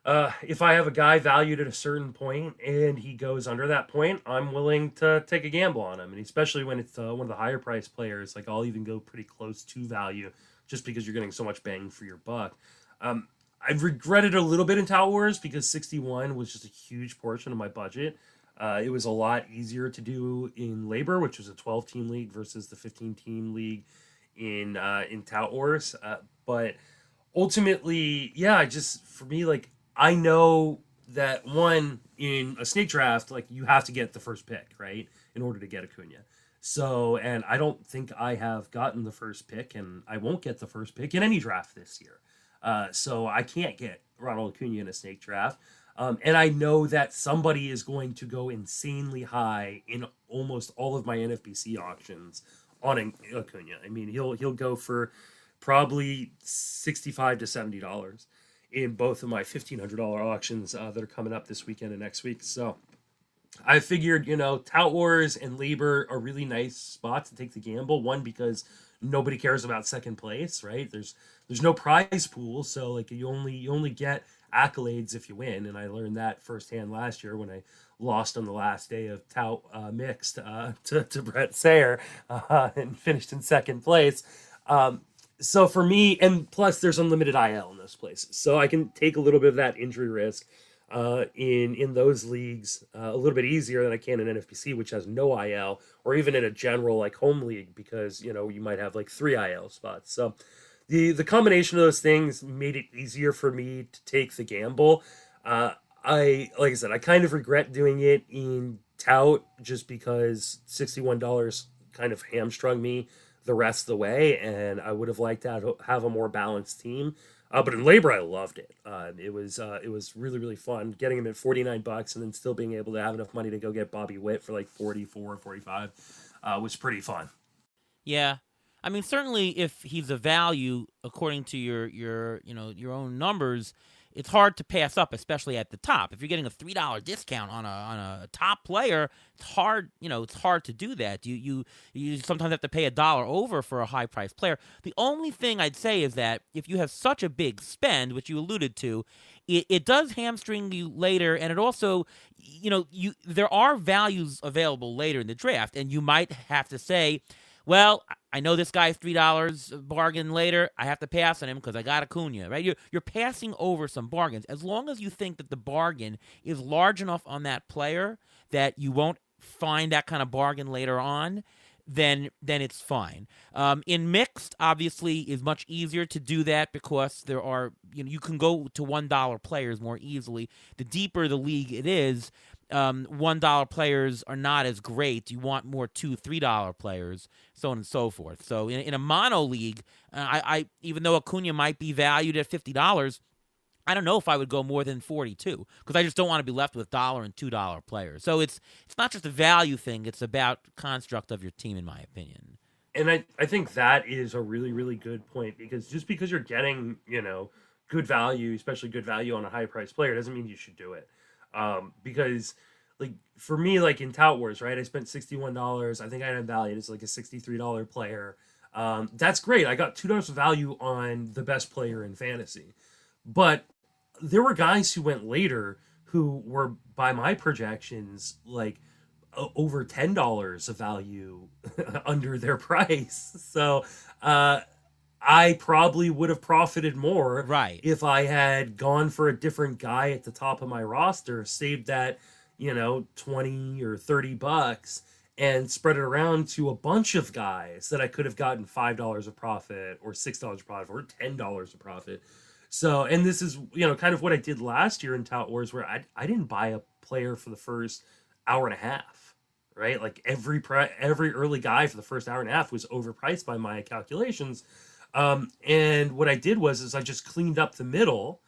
[SPEAKER 3] have a guy valued at a certain point and he goes under that point, I'm willing to take a gamble on him, and especially when it's one of the higher price players, like I'll even go pretty close to value just because you're getting so much bang for your buck. Um, I've regretted a little bit in Tout Wars because 61 was just a huge portion of my budget. It was a lot easier to do in Labor, which was a 12-team league versus the 15-team league in Tout Wars. But ultimately, yeah, I just for me, like I know that one in a snake draft, like you have to get the first pick, right, in order to get Acuna. So, and I don't think I have gotten the first pick, and I won't get the first pick in any draft this year. So I can't get Ronald Acuna in a snake draft. And I know that somebody is going to go insanely high in almost all of my NFBC auctions on Acuna. I mean, he'll go for probably $65 to $70 in both of my $1,500 auctions that are coming up this weekend and next week. So I figured, Tout Wars and Labor are really nice spots to take the gamble. One, because nobody cares about second place, right? There's no prize pool, so like you only get accolades if you win, and I learned that firsthand last year when I lost on the last day of Tout mixed to Brett Sayer and finished in second place. So for me, and plus there's unlimited IL in those places, so I can take a little bit of that injury risk in those leagues a little bit easier than I can in NFPC, which has no IL, or even in a general like home league because you might have like 3 IL spots. So the combination of those things made it easier for me to take the gamble. Like I said, I kind of regret doing it in Tout just because $61 kind of hamstrung me the rest of the way, and I would have liked to have a more balanced team. But in Labor, I loved it. It was really really fun getting him at $49 and then still being able to have enough money to go get Bobby Witt for like 44, 45 was pretty fun.
[SPEAKER 1] Yeah. I mean, certainly if he's a value according to your own numbers, it's hard to pass up, especially at the top. If you're getting a $3 discount on a top player, it's hard to do that. You sometimes have to pay $1 over for a high priced player. The only thing I'd say is that if you have such a big spend, which you alluded to, it does hamstring you later, and it also, there are values available later in the draft, and you might have to say, well, I know this guy's $3 bargain later. I have to pass on him because I got Acuna, right? You're passing over some bargains. As long as you think that the bargain is large enough on that player that you won't find that kind of bargain later on, then it's fine. In mixed, obviously, is much easier to do that because there are you can go to $1 players more easily. The deeper the league it is, $1 players are not as great. You want more $2, $3 players, so on and so forth. So in a mono league, I even though Acuna might be valued at $50, I don't know if I would go more than 42 because I just don't want to be left with $1 and $2 players. So it's not just a value thing; it's about construct of your team, in my opinion.
[SPEAKER 3] And I think that is a really really good point because just because you're getting good value, especially good value on a high price player, doesn't mean you should do it. Because like for me, like in Tout Wars, right? I spent $61. I think I had valued as like a $63 player. That's great. I got $2 of value on the best player in fantasy, but there were guys who went later who were, by my projections, like over $10 of value under their price. So I probably would have profited more
[SPEAKER 1] Right.
[SPEAKER 3] if I had gone for a different guy at the top of my roster, saved that, 20 or $30 and spread it around to a bunch of guys that I could have gotten $5 of profit or $6 of profit or $10 of profit. So, and this is, kind of what I did last year in Tout Wars where I didn't buy a player for the first hour and a half, right? Like every early guy for the first hour and a half was overpriced by my calculations. And what I did was I just cleaned up the middle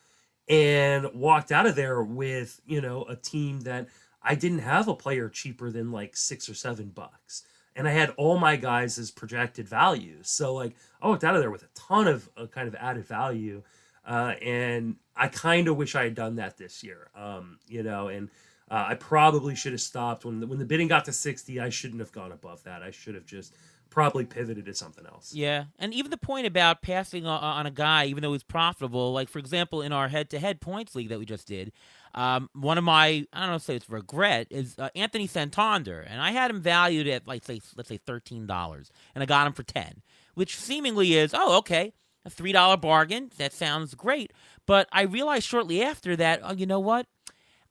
[SPEAKER 3] and walked out of there with, a team that I didn't have a player cheaper than like $6 or $7. And I had all my guys as projected values. So like I walked out of there with a ton of kind of added value. And I kind of wish I had done that this year. And I probably should have stopped when the bidding got to 60. I shouldn't have gone above that. I should have just probably pivoted to something else.
[SPEAKER 1] Yeah, and even the point about passing on a guy, even though he's profitable, like for example, in our head-to-head points league that we just did, one of my I don't know, say it's regret is Anthony Santander, and I had him valued at like say let's say $13, and I got him for 10, which seemingly is okay, a $3 bargain. That sounds great, but I realized shortly after that, oh, you know what?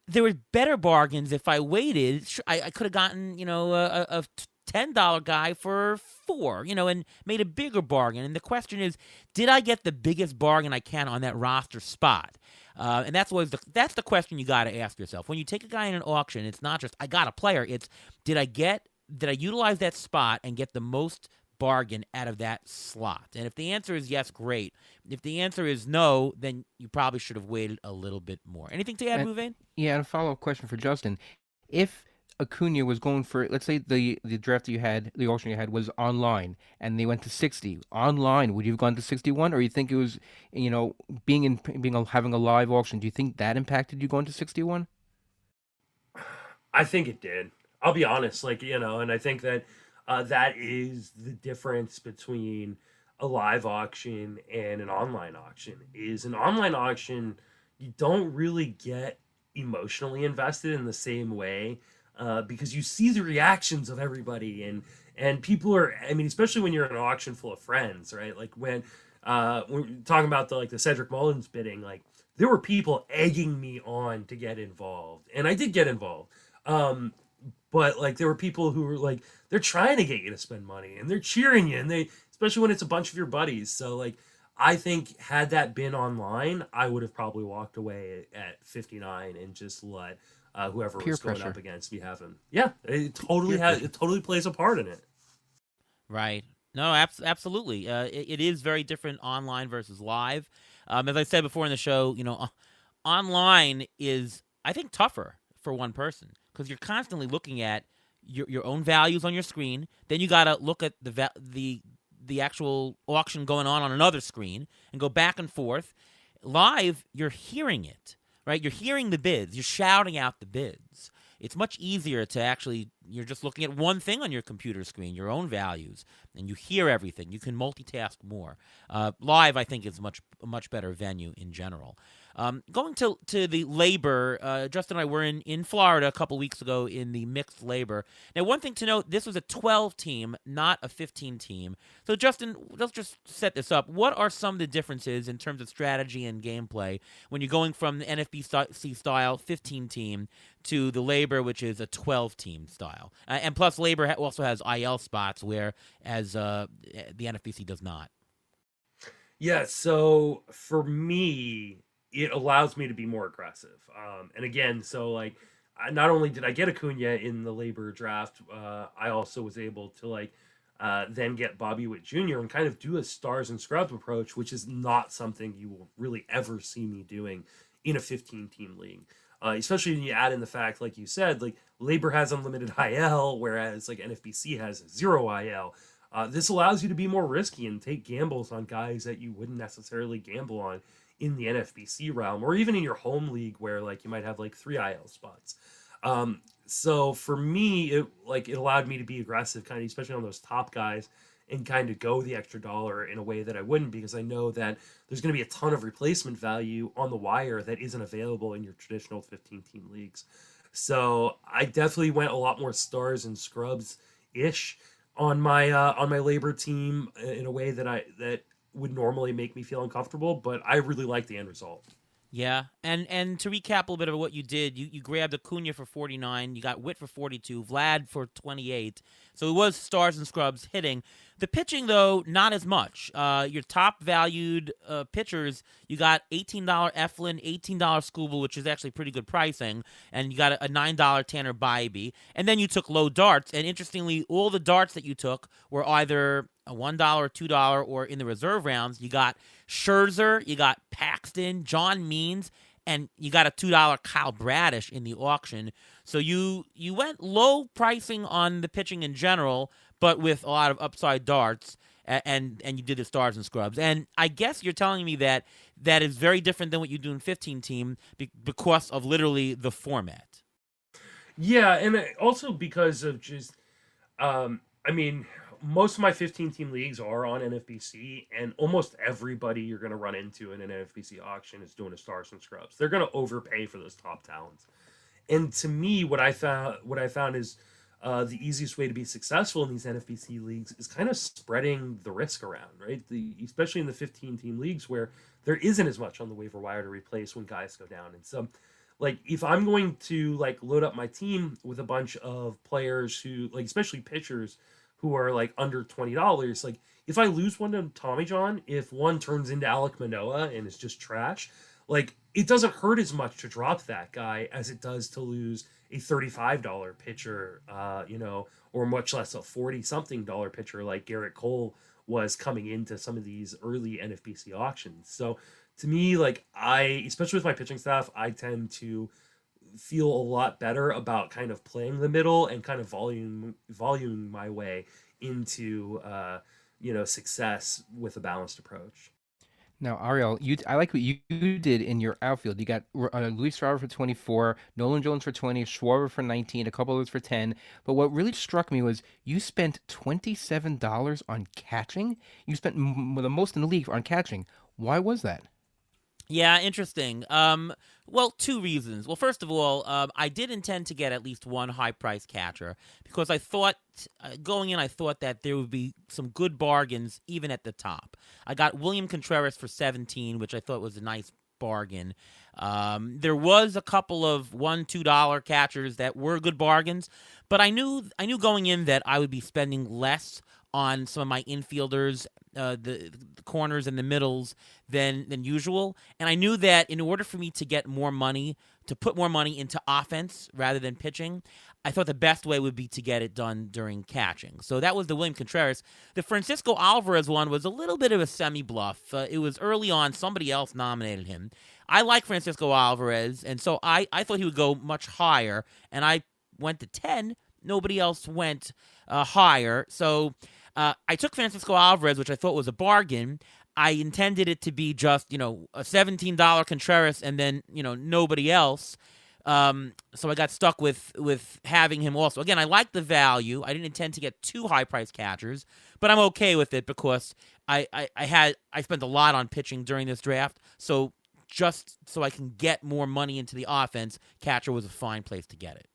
[SPEAKER 1] There were better bargains if I waited. I could have gotten a $10 guy for 4, and made a bigger bargain. And the question is, did I get the biggest bargain I can on that roster spot? And that's the question you got to ask yourself when you take a guy in an auction. It's not just I got a player. It's did I utilize that spot and get the most bargain out of that slot? And if the answer is yes, great. If the answer is no, then you probably should have waited a little bit more. Anything to add,
[SPEAKER 2] And
[SPEAKER 1] Mouvain?
[SPEAKER 2] yeah, and a follow-up question for Justin. If Acuna was going for, let's say the draft that you had, the auction you had was online, and they went to 60 online, would you have gone to 61, or you think it was, having a live auction? Do you think that impacted you going to 61?
[SPEAKER 3] I think it did. I'll be honest, and I think that that is the difference between a live auction and an online auction. Is an online auction, you don't really get emotionally invested in the same way because you see the reactions of everybody and people are. I mean, especially when you're in an auction full of friends, right? Like when we're talking about the Cedric Mullins bidding, like there were people egging me on to get involved, and I did get involved. But like there were people who were like they're trying to get you to spend money and they're cheering you and they especially when it's a bunch of your buddies. So like I think had that been online, I would have probably walked away at 59 and just let whoever
[SPEAKER 2] Peer
[SPEAKER 3] was going
[SPEAKER 2] pressure.
[SPEAKER 3] up against me have him. Yeah, it totally plays a part in it.
[SPEAKER 1] Right. No, absolutely. It is very different online versus live. As I said before in the show, online is, I think, tougher for one person because you're constantly looking at your own values on your screen. Then you got to look at the actual auction going on another screen and go back and forth. Live, you're hearing it, right? You're hearing the bids. You're shouting out the bids. It's much easier to actually, you're just looking at one thing on your computer screen, your own values, and you hear everything. You can multitask more. Live, I think, is a much better venue in general. Going to the labor, Justin and I were in Florida a couple weeks ago in the mixed labor. Now, one thing to note, this was a 12 team, not a 15 team. So, Justin, let's just set this up. What are some of the differences in terms of strategy and gameplay when you're going from the NFBC style 15 team to the labor, which is a 12 team style? And plus, labor also has IL spots, whereas the NFBC does not.
[SPEAKER 3] Yeah, so for me, it allows me to be more aggressive. And again, so like, not only did I get Acuna in the labor draft, I also was able to then get Bobby Witt Jr. and kind of do a stars and scrubs approach, which is not something you will really ever see me doing in a 15 team league. Especially when you add in the fact, like you said, like labor has unlimited IL, whereas like NFBC has 0 IL. This allows you to be more risky and take gambles on guys that you wouldn't necessarily gamble on in the NFBC realm, or even in your home league where like you might have like 3 IL spots. So for me, it allowed me to be aggressive, kind of especially on those top guys, and kind of go the extra dollar in a way that I wouldn't because I know that there's going to be a ton of replacement value on the wire that isn't available in your traditional 15 team leagues. So I definitely went a lot more stars and scrubs ish on my labor team in a way that would normally make me feel uncomfortable, but I really like the end result.
[SPEAKER 1] Yeah, and to recap a little bit of what you did, you grabbed Acuna for 49, you got Witt for 42, Vlad for 28. So it was stars and scrubs hitting. The pitching, though, not as much. Your top valued pitchers, you got $18 Eflin, $18 Skubal, which is actually pretty good pricing, and you got a $9 Tanner Bybee. And then you took low darts, and interestingly, all the darts that you took were either a $1, $2, or in the reserve rounds, you got Scherzer, you got Paxton, John Means, and you got a $2 Kyle Bradish in the auction. So you went low pricing on the pitching in general, but with a lot of upside darts, and you did the stars and scrubs. And I guess you're telling me that is very different than what you do in 15 team because of literally the format.
[SPEAKER 3] Yeah, and also because of just I mean, most of my 15 team leagues are on NFBC, and almost everybody you're going to run into in an NFBC auction is doing a stars and scrubs. They're going to overpay for those top talents. And to me, what I found is the easiest way to be successful in these NFBC leagues is kind of spreading the risk around, right? Especially in the 15 team leagues where there isn't as much on the waiver wire to replace when guys go down. And so, like, if I'm going to like load up my team with a bunch of players who, like, especially pitchers who are like under $20, like if I lose one to Tommy John, if one turns into Alec Manoa and is just trash, like it doesn't hurt as much to drop that guy as it does to lose a $35 pitcher, or much less a 40 something dollar pitcher like Garrett Cole was coming into some of these early NFBC auctions. So to me, like especially with my pitching staff, I tend to feel a lot better about kind of playing the middle and kind of voluming my way into success with a balanced approach.
[SPEAKER 2] Now, Ariel, I like what you did in your outfield. You got Luis Robert for 24, Nolan Jones for 20, Schwarber for 19, a couple others for 10. But what really struck me was you spent $27 on catching. You spent the most in the league on catching. Why was that?
[SPEAKER 1] Yeah, interesting. Well, two reasons. Well, first of all, I did intend to get at least one high price catcher because I thought going in, I thought that there would be some good bargains even at the top. I got William Contreras for 17, which I thought was a nice bargain. There was a couple of $1, $2 catchers that were good bargains, but I knew going in that I would be spending less on some of my infielders, the corners and the middles than usual. And I knew that in order for me to get more money, to put more money into offense rather than pitching, I thought the best way would be to get it done during catching. So that was the William Contreras. The Francisco Alvarez one was a little bit of a semi-bluff. It was early on. Somebody else nominated him. I like Francisco Alvarez, and so I thought he would go much higher, and I went to 10. Nobody else went higher. So I took Francisco Alvarez, which I thought was a bargain. I intended it to be just, a $17 Contreras and then, nobody else. So I got stuck with having him also. Again, I like the value. I didn't intend to get two high price catchers, but I'm okay with it because I spent a lot on pitching during this draft. So just so I can get more money into the offense, catcher was a fine place to get it.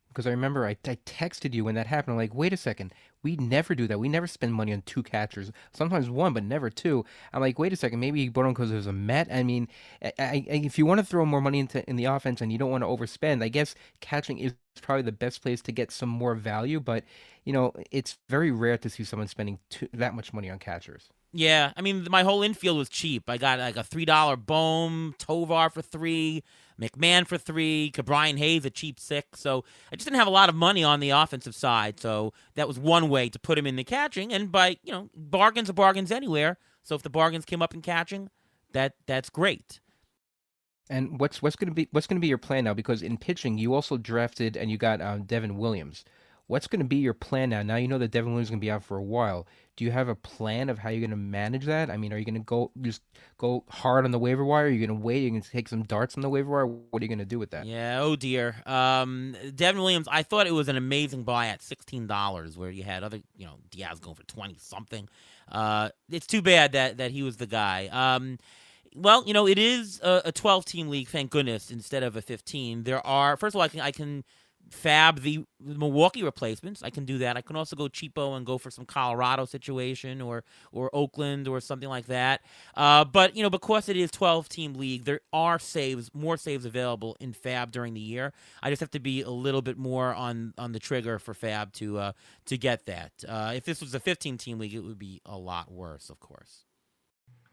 [SPEAKER 2] Because I remember I texted you when that happened. I'm like, wait a second. We never do that. We never spend money on two catchers. Sometimes one, but never two. I'm like, wait a second. Maybe he bought him because it was a Met. I mean, if you want to throw more money in the offense and you don't want to overspend, I guess catching is probably the best place to get some more value. But, it's very rare to see someone spending that much money on catchers.
[SPEAKER 1] Yeah, I mean, my whole infield was cheap. I got like a $3 Bohm, Tovar for 3, McMahon for 3, Brian Hayes a cheap 6. So I just didn't have a lot of money on the offensive side. So that was one way to put him in the catching. And by bargains are bargains anywhere. So if the bargains came up in catching, that's great.
[SPEAKER 2] And what's gonna be your plan now? Because in pitching, you also drafted and you got Devin Williams. What's gonna be your plan now? Now you know that Devin Williams is gonna be out for a while. Do you have a plan of how you're gonna manage that? I mean, are you gonna go hard on the waiver wire? Are you gonna wait? Are you gonna take some darts on the waiver wire? What are you gonna do with that?
[SPEAKER 1] Yeah, oh dear. Devin Williams, I thought it was an amazing buy at $16, where you had other, Diaz going for 20 something. It's too bad that he was the guy. Well, it is a 12-team league, thank goodness, instead of a 15. There are, first of all, I can fab the Milwaukee replacements. I can do that. I can also go cheapo and go for some Colorado situation or Oakland or something like that. But because it is 12-team league, there are more saves available in fab during the year. I just have to be a little bit more on the trigger for fab to get that. If this was a 15-team league, it would be a lot worse, of course.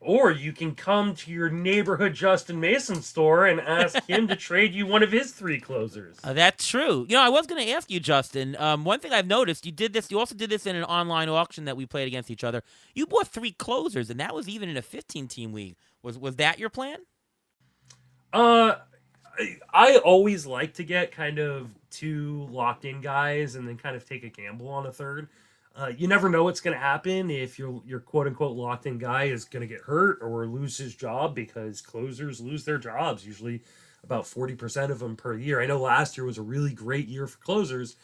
[SPEAKER 3] Or you can come to your neighborhood Justin Mason store and ask him to trade you one of his three closers.
[SPEAKER 1] That's true. I was going to ask you, Justin. One thing I've noticed, you did this. You also did this in an online auction that we played against each other. You bought 3 closers, and that was even in a 15-team league. Was that your plan?
[SPEAKER 3] I always like to get kind of 2 locked in guys and then kind of take a gamble on a third. You never know what's going to happen if your quote unquote locked in guy is going to get hurt or lose his job, because closers lose their jobs usually about 40% of them per year. I know last year was a really great year for closers,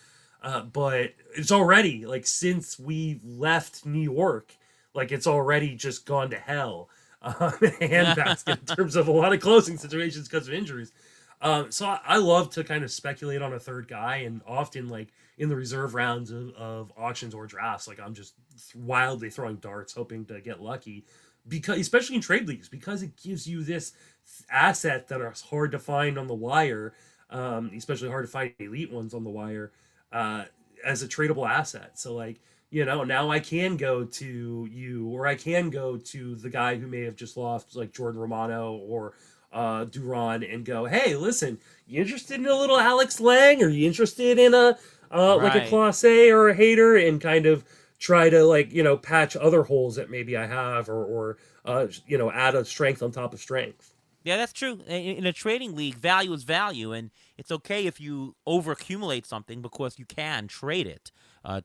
[SPEAKER 3] but it's already like since we left New York, like it's already just gone to hell. Handbasket in terms of a lot of closing situations because of injuries. So I love to kind of speculate on a third guy, and often like in the reserve rounds of auctions or drafts, like I'm just wildly throwing darts, hoping to get lucky, because especially in trade leagues, because it gives you this asset that are hard to find on the wire, especially hard to find elite ones on the wire, uh, as a tradable asset. So like now I can go to you, or I can go to the guy who may have just lost, like Jordan Romano or Duran, and go, hey, listen, you interested in a little Alex Lang? Are you interested in a like a
[SPEAKER 1] Right.
[SPEAKER 3] Class A or a Hater, and kind of try to like patch other holes that maybe I have, or add a strength on top of strength.
[SPEAKER 1] Yeah, that's true. In a trading league, value is value, and it's okay if you overaccumulate something because you can trade it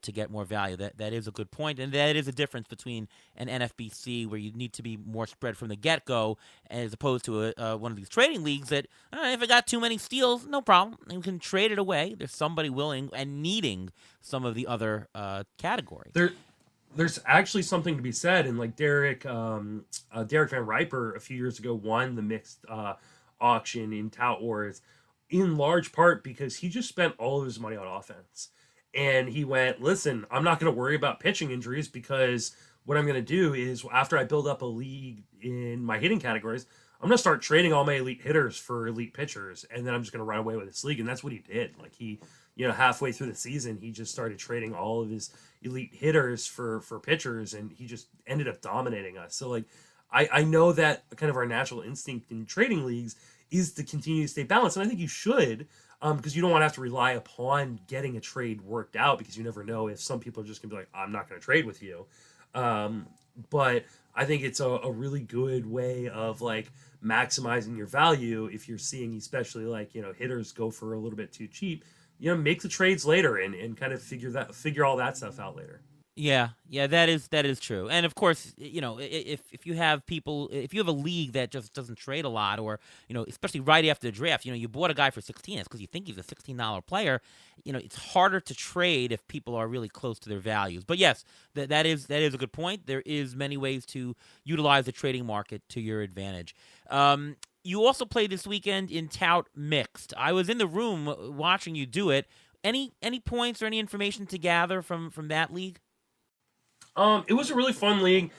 [SPEAKER 1] to get more value. That is a good point, and that is a difference between an NFBC where you need to be more spread from the get go, as opposed to one of these trading leagues that if it got too many steals, no problem, you can trade it away. There's somebody willing and needing some of the other category.
[SPEAKER 3] There's actually something to be said, and like Derek Van Riper a few years ago won the mixed auction in Tout Wars, in large part because he just spent all of his money on offense, and he went, listen, I'm not going to worry about pitching injuries, because what I'm going to do is, after I build up a league in my hitting categories, I'm going to start trading all my elite hitters for elite pitchers, and then I'm just going to run away with this league. And that's what he did. Like he, halfway through the season, he just started trading all of his elite hitters for pitchers, and he just ended up dominating us. So like I know that kind of our natural instinct in trading leagues is to continue to stay balanced, and I think you should, because you don't want to have to rely upon getting a trade worked out, because you never know if some people are just gonna be like, I'm not gonna trade with you. um, but I think it's a really good way of like maximizing your value if you're seeing, especially like hitters go for a little bit too cheap. Make the trades later, and kind of figure all that stuff out later.
[SPEAKER 1] Yeah, that is true. And of course, if you have people, if you have a league that just doesn't trade a lot, or especially right after the draft, you bought a guy for 16, it's because you think he's a $16 player. It's harder to trade if people are really close to their values. But yes, that is a good point. There is many ways to utilize the trading market to your advantage. You also played this weekend in Tout Mixed. I was in the room watching you do it. Any points or any information to gather from that league?
[SPEAKER 3] It was a really fun league,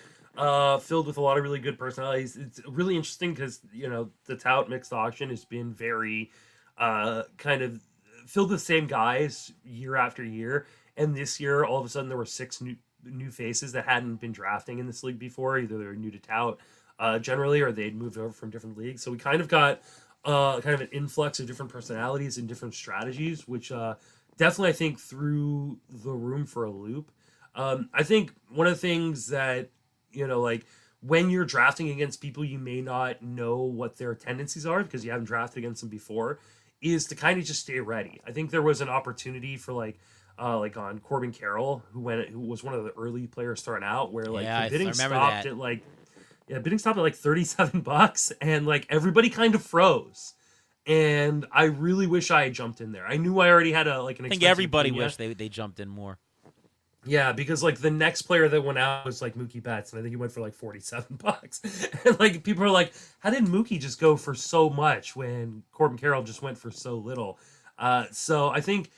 [SPEAKER 3] filled with a lot of really good personalities. It's really interesting because the Tout mixed auction has been very kind of filled with the same guys year after year, and this year all of a sudden there were six new faces that hadn't been drafting in this league before. Either they were new to Tout, generally, or they'd moved over from different leagues. So we kind of got kind of an influx of different personalities and different strategies, which definitely I think threw the room for a loop. I think one of the things that, like when you're drafting against people you may not know what their tendencies are because you haven't drafted against them before, is to kind of just stay ready. I think there was an opportunity for like on Corbin Carroll, who was one of the early players starting out, where like
[SPEAKER 1] Yeah,
[SPEAKER 3] the bidding
[SPEAKER 1] remember
[SPEAKER 3] stopped
[SPEAKER 1] that.
[SPEAKER 3] at like bidding stopped at like $37, and like everybody kind of froze. And I really wish I had jumped in there. I knew I already had an
[SPEAKER 1] I think
[SPEAKER 3] expensive
[SPEAKER 1] everybody
[SPEAKER 3] Acuna.
[SPEAKER 1] wished they jumped in more.
[SPEAKER 3] Yeah, because like the next player that went out was like Mookie Betts, and I think he went for like $47. And like people are like, how did Mookie just go for so much when Corbin Carroll just went for so little? So I think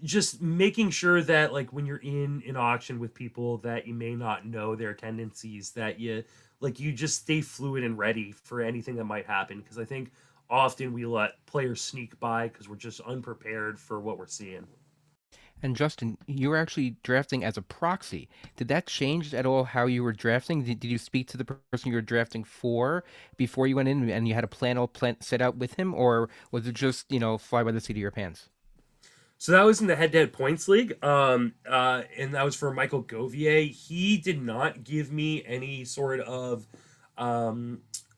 [SPEAKER 3] just making sure that like when you're in an auction with people that you may not know their tendencies, that you just stay fluid and ready for anything that might happen. Because I think often we let players sneak by because we're just unprepared for what we're seeing.
[SPEAKER 2] And Justin, you were actually drafting as a proxy. Did that change at all how you were drafting? Did you speak to the person you were drafting for before you went in, and you had a plan set out with him, or was it just fly by the seat of your pants?
[SPEAKER 3] So that was in the head-to-head points league, and that was for Michael Govier. He did not give me any sort of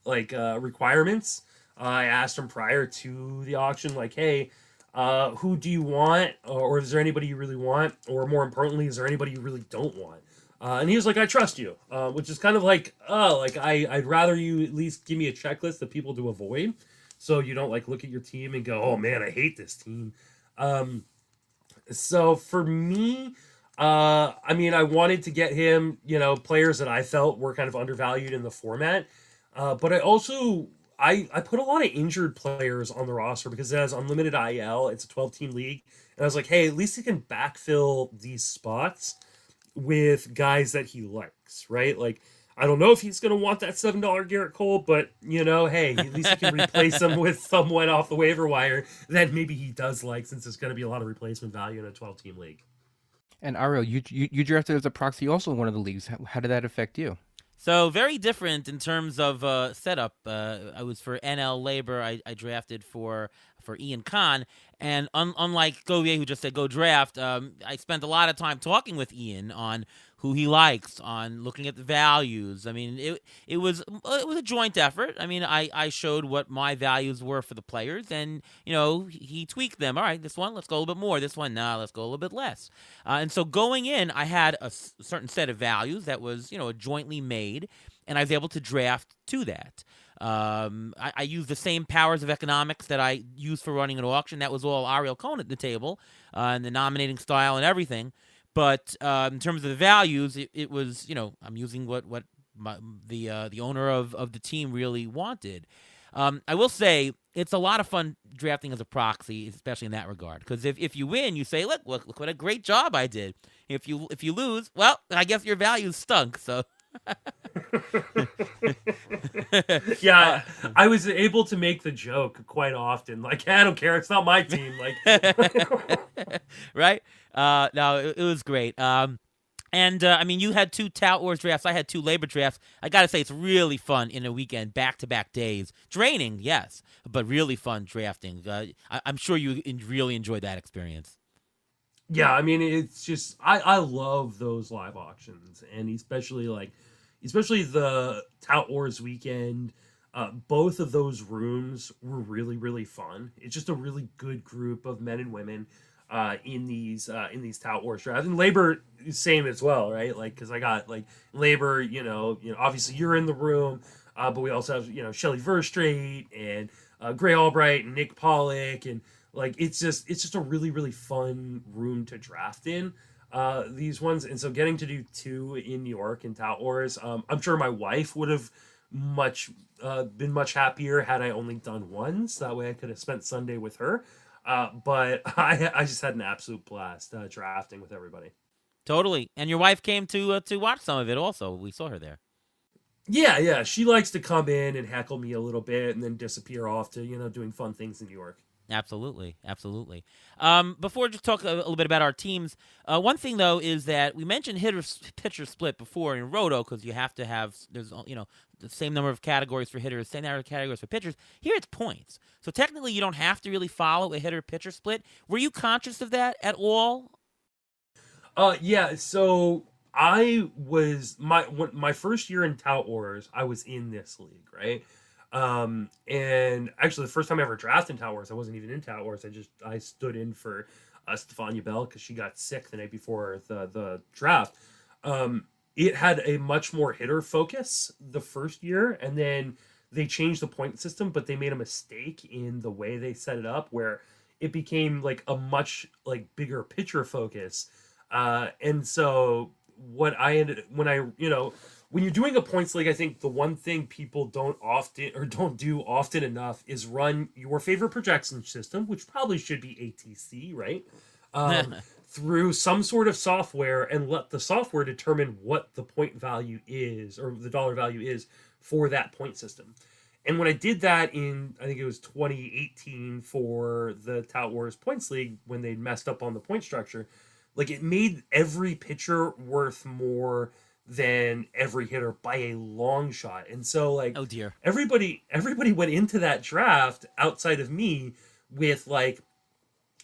[SPEAKER 3] requirements. I asked him prior to the auction, like, "Hey, who do you want, or is there anybody you really want, or more importantly, is there anybody you really don't want?" And he was like, "I trust you," which is kind of like, I'd rather you at least give me a checklist of people to avoid. so you don't like look at your team and go, oh man, I hate this team. Um, so for me, I mean, I wanted to get him, players that I felt were kind of undervalued in the format. But I also I put a lot of injured players on the roster because it has unlimited IL. It's a 12-team league, and I was like, hey, at least he can backfill these spots with guys that he likes, right? Like, I don't know if he's going to want that $7 Garrett Cole, but hey, at least he can replace him with someone off the waiver wire that maybe he does like, since there's going to be a lot of replacement value in a 12-team league.
[SPEAKER 2] And Ariel, you drafted as a proxy also in one of the leagues. How did that affect you?
[SPEAKER 1] So very different in terms of setup. I was for NL Labor. I drafted for Ian Kahn, and unlike Govier, who just said go draft, I spent a lot of time talking with Ian on who he likes, on looking at the values. I mean, it was a joint effort. I mean, I showed what my values were for the players, and he tweaked them. All right, this one, let's go a little bit more. This one, nah, let's go a little bit less. And so going in, I had a certain set of values that was jointly made, and I was able to draft to that. I used the same powers of economics that I used for running an auction. That was all Ariel Cohn at the table, and the nominating style and everything. But in terms of the values, it was I'm using what the owner of the team really wanted. I will say it's a lot of fun drafting as a proxy, especially in that regard. Because if you win, you say, look what a great job I did. If you lose, well, I guess your values stunk. So.
[SPEAKER 3] Yeah, I was able to make the joke quite often. Like, I don't care, it's not my team. Like,
[SPEAKER 1] right? No, it was great. And I mean, you had 2 Tout Wars drafts. I had 2 Labor drafts. I got to say, it's really fun in a weekend, back-to-back days. Draining, yes, but really fun drafting. I'm sure you really enjoyed that experience.
[SPEAKER 3] Yeah, I mean, it's just I love those live auctions, and especially the Tout Wars weekend. Both of those rooms were really, really fun. It's just a really good group of men and women in these Tout Wars drafts. And Labor, same as well, right? Like, because I got like Labor, obviously you're in the room, but we also have Shelley Verstrate and Gray Albright and Nick Pollock, and like it's just a really, really fun room to draft in. These ones, and so getting to do 2 in New York in Tout Wars, I'm sure my wife would have been much happier had I only done 1, so that way I could have spent Sunday with her. But I just had an absolute blast drafting with everybody.
[SPEAKER 1] Totally. And your wife came to watch some of it also. We saw her there.
[SPEAKER 3] Yeah, she likes to come in and heckle me a little bit and then disappear off to doing fun things in New York.
[SPEAKER 1] Absolutely. Before just talk a little bit about our teams, one thing though is that we mentioned pitcher split before in Roto, because you have to have there's the same number of categories for hitters, same number of categories for pitchers. Here it's points, so technically you don't have to really follow a hitter pitcher split. Were you conscious of that at all?
[SPEAKER 3] Yeah. So I was my first year in Tout Wars. I was in this league, right? And actually, the first time I ever drafted in Tout Wars, I wasn't even in Tout Wars. I stood in for Stefania Bell because she got sick the night before the draft. It had a much more hitter focus the first year, and then they changed the point system, but they made a mistake in the way they set it up, where it became like a much like bigger pitcher focus. And so what I ended when you're doing a points league, I think the one thing people don't do often enough is run your favorite projection system, which probably should be ATC, right? Through some sort of software, and let the software determine what the point value is, or the dollar value is, for that point system. And when I did that in, I think it was 2018 for the Tout Wars Points League, when they messed up on the point structure, like it made every pitcher worth more than every hitter by a long shot. And so like,
[SPEAKER 1] oh dear,
[SPEAKER 3] everybody went into that draft outside of me with like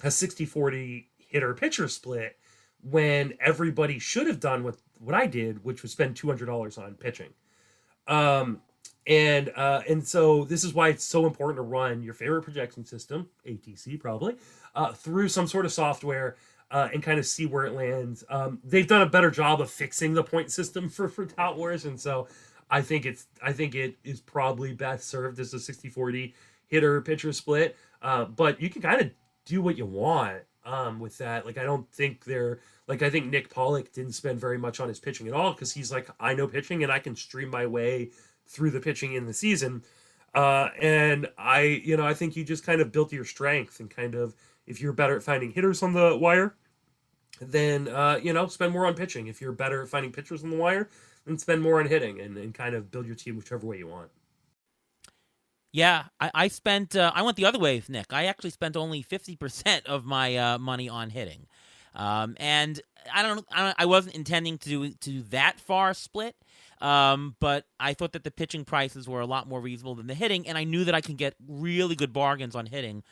[SPEAKER 3] a 60-40 hitter pitcher split, when everybody should have done what I did, which was spend $200 on pitching. And so this is why it's so important to run your favorite projection system, ATC probably, through some sort of software, and kind of see where it lands. They've done a better job of fixing the point system for Tout Wars, and so I think it is probably best served as a 60-40 hitter pitcher split. But you can kind of do what you want with that. Like I don't think they're like I think Nick Pollock didn't spend very much on his pitching at all because he's like I know pitching and I can stream my way through the pitching in the season. And I think you just kind of built your strength and kind of if you're better at finding hitters on the wire, then spend more on pitching. If you're better at finding pitchers on the wire, then spend more on hitting and kind of build your team whichever way you want.
[SPEAKER 1] Yeah, I spent. I went the other way with Nick. I actually spent only 50% of my money on hitting, and I wasn't intending to do that far split. But I thought that the pitching prices were a lot more reasonable than the hitting, and I knew that I could get really good bargains on hitting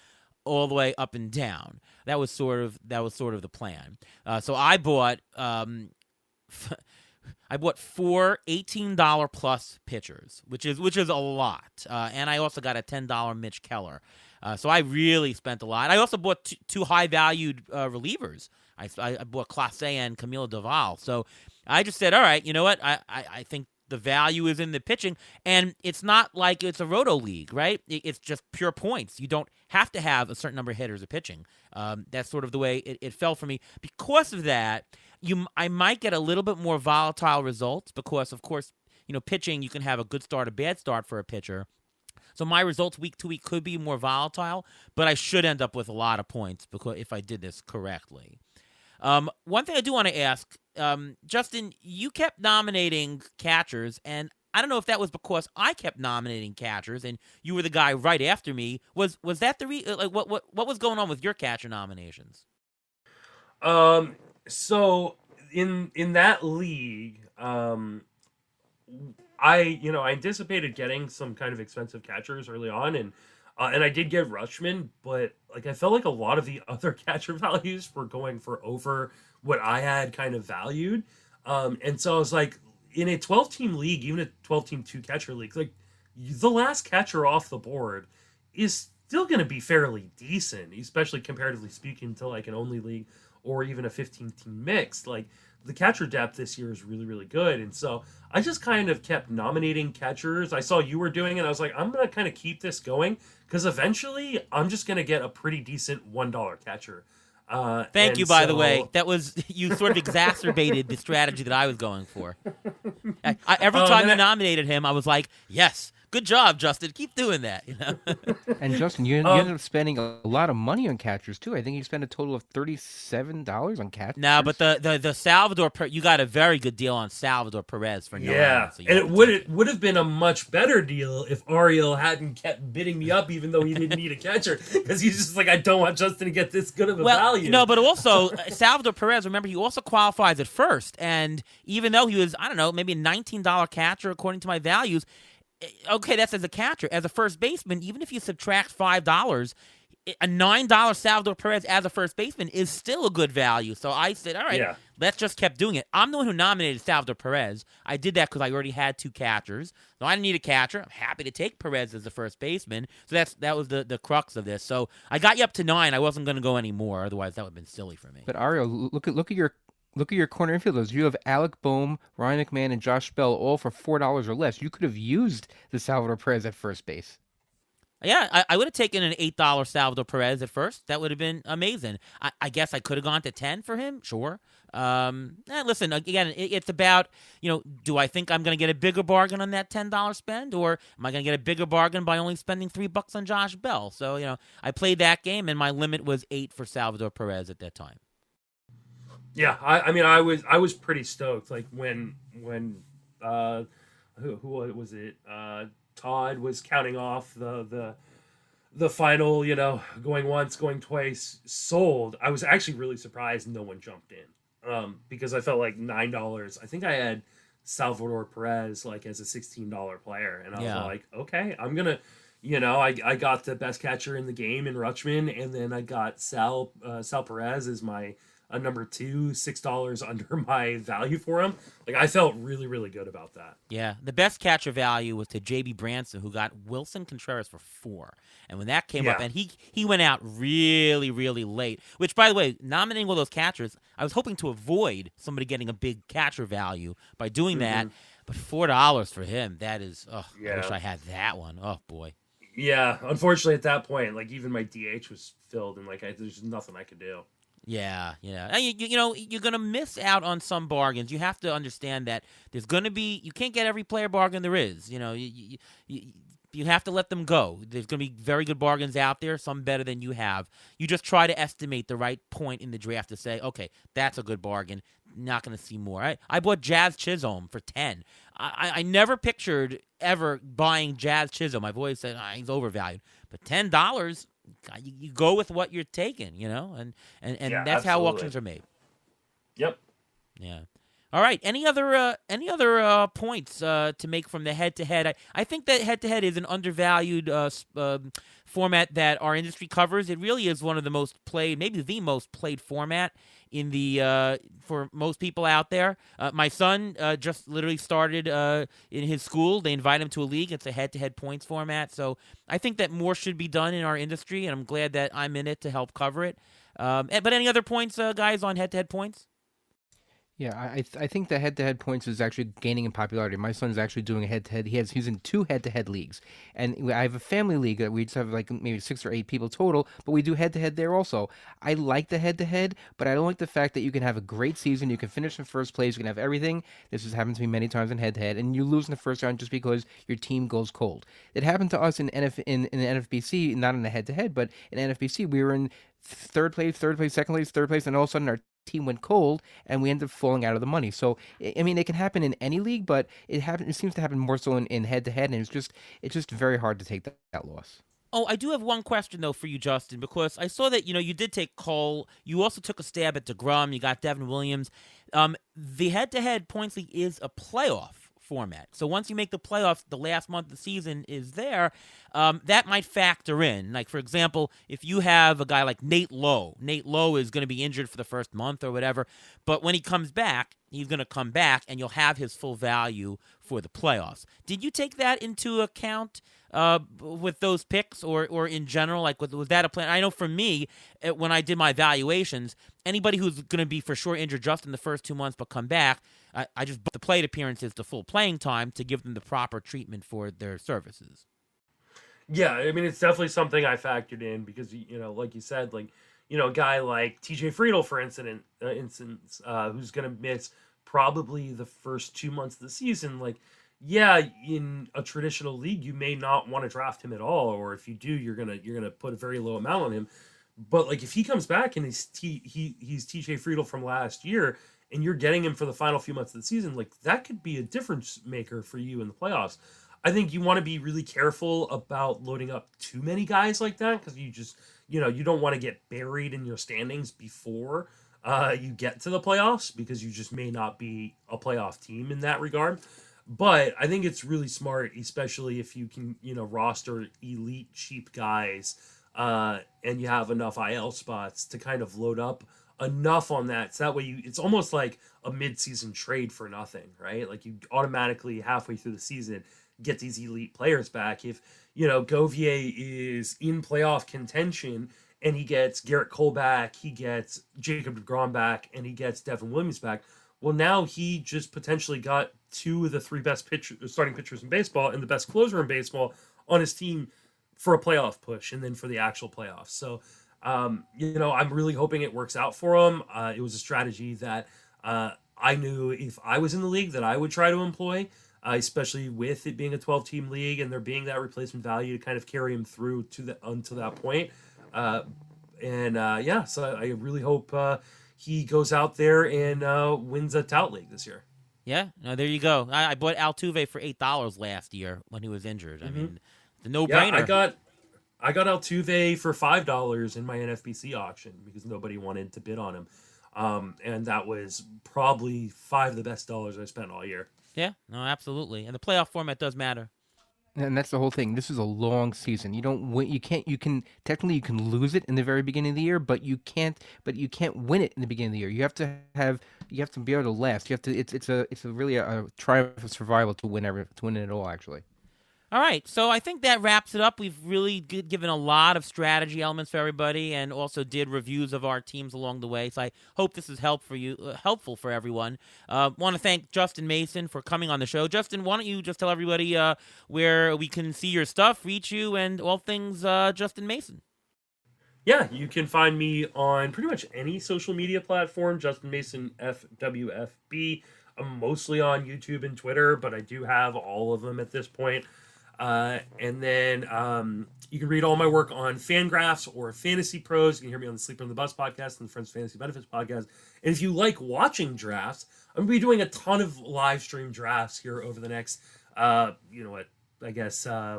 [SPEAKER 1] all the way up and down. That was sort of the plan. So I bought four $18 plus pitchers, which is a lot. And I also got a $10 Mitch Keller. So I really spent a lot. I also bought two high valued relievers. I bought Clase and Camilo Doval. So I just said, all right, you know what? I think the value is in the pitching, and it's not like it's a roto league, right? It's just pure points. You don't have to have a certain number of hitters of pitching. That's sort of the way it fell for me. Because of that, I might get a little bit more volatile results because, of course, pitching, you can have a good start, a bad start for a pitcher. So my results week to week could be more volatile, but I should end up with a lot of points because if I did this correctly. One thing I do want to ask, Justin, you kept nominating catchers, and I don't know if that was because I kept nominating catchers, and you were the guy right after me. Was that the what was going on with your catcher nominations?
[SPEAKER 3] So in that league, I anticipated getting some kind of expensive catchers early on, and I did get Rutschman, but like I felt like a lot of the other catcher values were going for over what I had kind of valued, and so I was like, in a 12-team league, even a 12-team 2-catcher league, like the last catcher off the board is still going to be fairly decent, especially comparatively speaking to like an only league or even a 15-team mix. Like the catcher depth this year is really, really good. And so I just kind of kept nominating catchers. I saw you were doing it. I was like, I'm going to kind of keep this going because eventually I'm just going to get a pretty decent $1 catcher.
[SPEAKER 1] Thank you, by the way. That was you sort of exacerbated the strategy that I was going for. Every time you nominated him, I was like, yes. Good job, Justin. Keep doing that.
[SPEAKER 2] And Justin, you ended up spending a lot of money on catchers too. I think you spent a total of $37 on catchers.
[SPEAKER 1] No, but the Salvador, you got a very good deal on Salvador Perez for no
[SPEAKER 3] yeah,
[SPEAKER 1] so
[SPEAKER 3] and it would have been a much better deal if Ariel hadn't kept bidding me up, even though he didn't need a catcher, because he's just like, I don't want Justin to get this good of a value.
[SPEAKER 1] No, but also Salvador Perez. Remember, he also qualifies at first, and even though he was, I don't know, maybe a $19 catcher according to my values. Okay, that's as a catcher. As a first baseman, even if you subtract $5, a $9 Salvador Perez as a first baseman is still a good value. So I said, all right, let's just keep doing it. I'm the one who nominated Salvador Perez. I did that because I already had two catchers. So I didn't need a catcher. I'm happy to take Perez as the first baseman. So that was the crux of this. So I got you up to 9. I wasn't going to go any more. Otherwise, that would have been silly for me.
[SPEAKER 2] But Ariel, look at your corner infielders. You have Alec Boehm, Ryan McMahon, and Josh Bell all for $4 or less. You could have used the Salvador Perez at first base.
[SPEAKER 1] Yeah, I would have taken an $8 Salvador Perez at first. That would have been amazing. I guess I could have gone to 10 for him. Sure. Listen, again, it's about, do I think I'm going to get a bigger bargain on that $10 spend, or am I going to get a bigger bargain by only spending $3 on Josh Bell? So, I played that game, and my limit was 8 for Salvador Perez at that time.
[SPEAKER 3] Yeah, I was pretty stoked. Like when who was it? Todd was counting off the final, going once, going twice, sold. I was actually really surprised no one jumped in, because I felt like $9. I think I had Salvador Perez like as a $16 player, and I was like, okay, I'm gonna. I got the best catcher in the game in Rutschman, and then I got Sal Perez as my number 2, $6 under my value for him. Like I felt really, really good about that.
[SPEAKER 1] Yeah, the best catcher value was to JB Branson, who got Wilson Contreras for 4. And when that came up, and he went out really, really late. Which, by the way, nominating all those catchers, I was hoping to avoid somebody getting a big catcher value by doing that. But $4 for him, that is, I wish I had that one. Oh boy.
[SPEAKER 3] Yeah, unfortunately, at that point, like even my DH was filled, and like there's nothing I could do.
[SPEAKER 1] Yeah, yeah. And you know, you're going to miss out on some bargains. You have to understand that there's going to be, you can't get every player bargain there is. You know, you, you have to let them go. There's going to be very good bargains out there, some better than you have. You just try to estimate the right point in the draft to say, okay, that's a good bargain. Not going to see more. I bought Jazz Chisholm for 10. I never pictured ever buying Jazz Chisholm. I've always said he's overvalued. But $10, you go with what you're taking, you know,
[SPEAKER 3] Yeah,
[SPEAKER 1] and that's how
[SPEAKER 3] absolutely.
[SPEAKER 1] auctions are made.
[SPEAKER 3] Yep.
[SPEAKER 1] Yeah. All right. Any other points to make from the head to head? I think that head to head is an undervalued format that our industry covers. It really is one of the most played, maybe the most played format in the for most people out there. My son just literally started in his school. They invite him to a league. It's a head to head points format. So I think that more should be done in our industry, and I'm glad that I'm in it to help cover it. But any other points, guys, on head to head points?
[SPEAKER 2] Yeah, I think the head-to-head points is actually gaining in popularity. My son's actually doing a head-to-head. He's in two head-to-head leagues, and I have a family league that we just have like maybe 6 or 8 people total, but we do head-to-head there also. I like the head-to-head, but I don't like the fact that you can have a great season, you can finish in first place, you can have everything. This has happened to me many times in head-to-head, and you lose in the first round just because your team goes cold. It happened to us in in the NFBC, not in the head-to-head, but in NFBC we were in third place, second place, third place, and all of a sudden our team went cold and we ended up falling out of the money. So I mean, it can happen in any league, but it seems to happen more so in head to head, and it's just very hard to take that loss.
[SPEAKER 1] Oh, I do have one question though for you, Justin, because I saw that you did take Cole. You also took a stab at Degrom. You got Devin Williams. The head-to-head points league is a playoff format. So once you make the playoffs, the last month of the season is there. That might factor in. Like for example, if you have a guy like Nate Lowe is going to be injured for the first month or whatever, but when he comes back, he's going to come back, and you'll have his full value for the playoffs. Did you take that into account? With those picks, or in general, like was that a plan? I know for me, when I did my valuations, anybody who's going to be for sure injured just in the first 2 months but come back, I just booked the plate appearances to full playing time to give them the proper treatment for their services.
[SPEAKER 3] Yeah, I mean it's definitely something I factored in because like you said, like a guy like TJ Friedel, for instance, who's gonna miss probably the first 2 months of the season. Like, yeah, in a traditional league, you may not want to draft him at all, or if you do, you're gonna put a very low amount on him. But like if he comes back and he's TJ Friedel from last year, and you're getting him for the final few months of the season, like that could be a difference maker for you in the playoffs. I think you want to be really careful about loading up too many guys like that because you just you don't want to get buried in your standings before you get to the playoffs because you just may not be a playoff team in that regard. But I think it's really smart, especially if you can roster elite cheap guys and you have enough IL spots to kind of load up enough on that. So that way it's almost like a mid-season trade for nothing, right? Like you automatically halfway through the season get these elite players back. If Govier is in playoff contention and he gets Garrett Cole back, he gets Jacob DeGrom back, and he gets Devin Williams back. Well, now he just potentially got two of the three best starting pitchers in baseball and the best closer in baseball on his team for a playoff push and then for the actual playoffs. So, I'm really hoping it works out for him. It was a strategy that I knew if I was in the league that I would try to employ, especially with it being a 12-team league and there being that replacement value to kind of carry him through until that point. So I really hope he goes out there and wins a tout league this year.
[SPEAKER 1] Yeah, no, there you go. I bought Altuve for $8 last year when he was injured. I mean, it's a
[SPEAKER 3] Yeah,
[SPEAKER 1] no-brainer.
[SPEAKER 3] I got Altuve for $5 in my NFBC auction because nobody wanted to bid on him, and that was probably five of the best dollars I spent all year.
[SPEAKER 1] Yeah, no, absolutely. And the playoff format does matter.
[SPEAKER 2] And that's the whole thing. This is a long season. You don't win. You can't. You can technically you can lose it in the very beginning of the year, but you can't. But you can't win it in the beginning of the year. You have to have. You have to be able to last. You have to. It's a really a triumph of survival to win it all. Actually.
[SPEAKER 1] All right, so I think that wraps it up. We've really given a lot of strategy elements for everybody, and also did reviews of our teams along the way. So I hope this is helpful for everyone. Want to thank Justin Mason for coming on the show. Justin, why don't you just tell everybody where we can see your stuff, reach you, and all things Justin Mason?
[SPEAKER 3] Yeah, you can find me on pretty much any social media platform, Justin Mason FWFB. I'm mostly on YouTube and Twitter, but I do have all of them at this point. And then you can read all my work on Fangraphs or Fantasy Pros. You can hear me on the Sleeper on the Bus podcast and the Friends Fantasy Benefits podcast. And if you like watching drafts, I'm going to be doing a ton of live stream drafts here over the next,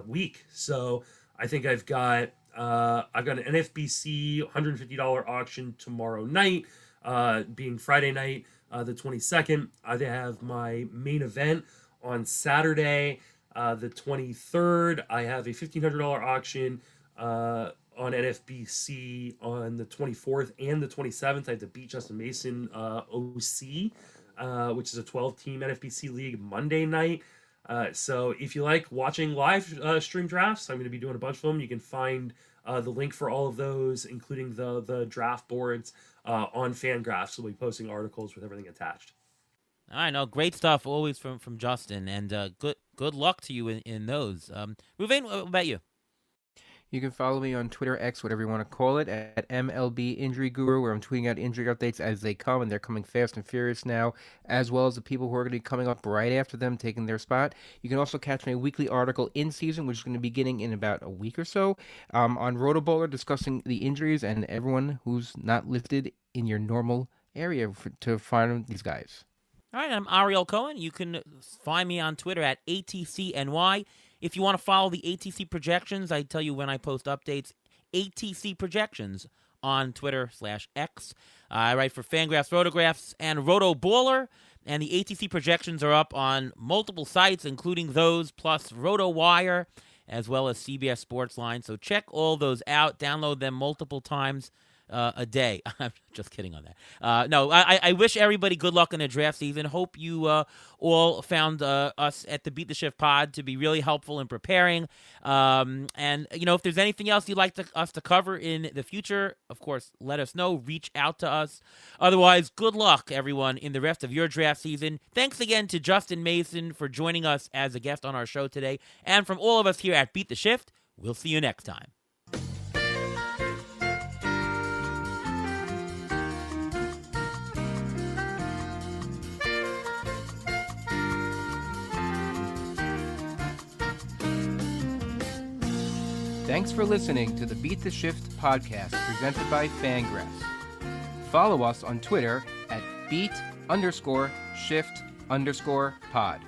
[SPEAKER 3] week. So I think I've got an NFBC $150 auction tomorrow night, being Friday night, the 22nd. I have my main event on Saturday, the 23rd. I have a $1,500 auction on NFBC on the 24th and the 27th. I have to beat Justin Mason OC, which is a 12-team NFBC league, Monday night. So if you like watching live stream drafts, I'm going to be doing a bunch of them. You can find the link for all of those, including the draft boards, on Fangraphs. We'll be posting articles with everything attached.
[SPEAKER 1] I know, great stuff always from Justin, and good luck to you in those. Ruvain, what about you?
[SPEAKER 2] You can follow me on Twitter, X, whatever you want to call it, at MLB Injury Guru, where I'm tweeting out injury updates as they come, and they're coming fast and furious now, as well as the people who are going to be coming up right after them, taking their spot. You can also catch my weekly article in season, which is going to be beginning in about a week or so, on Rotoballer, discussing the injuries and everyone who's not listed in your normal area to find these guys.
[SPEAKER 1] All right, I'm Ariel Cohen. You can find me on Twitter at ATCNY. If you want to follow the ATC projections, I tell you when I post updates. ATC projections on Twitter/X. I write for Fangraphs, Rotographs, and Rotoballer, and the ATC projections are up on multiple sites, including those plus RotoWire, as well as CBS Sportsline. So check all those out. Download them multiple times a day. I'm just kidding on that. No, I wish everybody good luck in the draft season. Hope you all found us at the Beat the Shift pod to be really helpful in preparing. And, if there's anything else you'd like us to cover in the future, of course, let us know. Reach out to us. Otherwise, good luck, everyone, in the rest of your draft season. Thanks again to Justin Mason for joining us as a guest on our show today. And from all of us here at Beat the Shift, we'll see you next time.
[SPEAKER 2] Thanks for listening to the Beat the Shift podcast presented by Fangraphs. Follow us on Twitter at beat_shift_pod.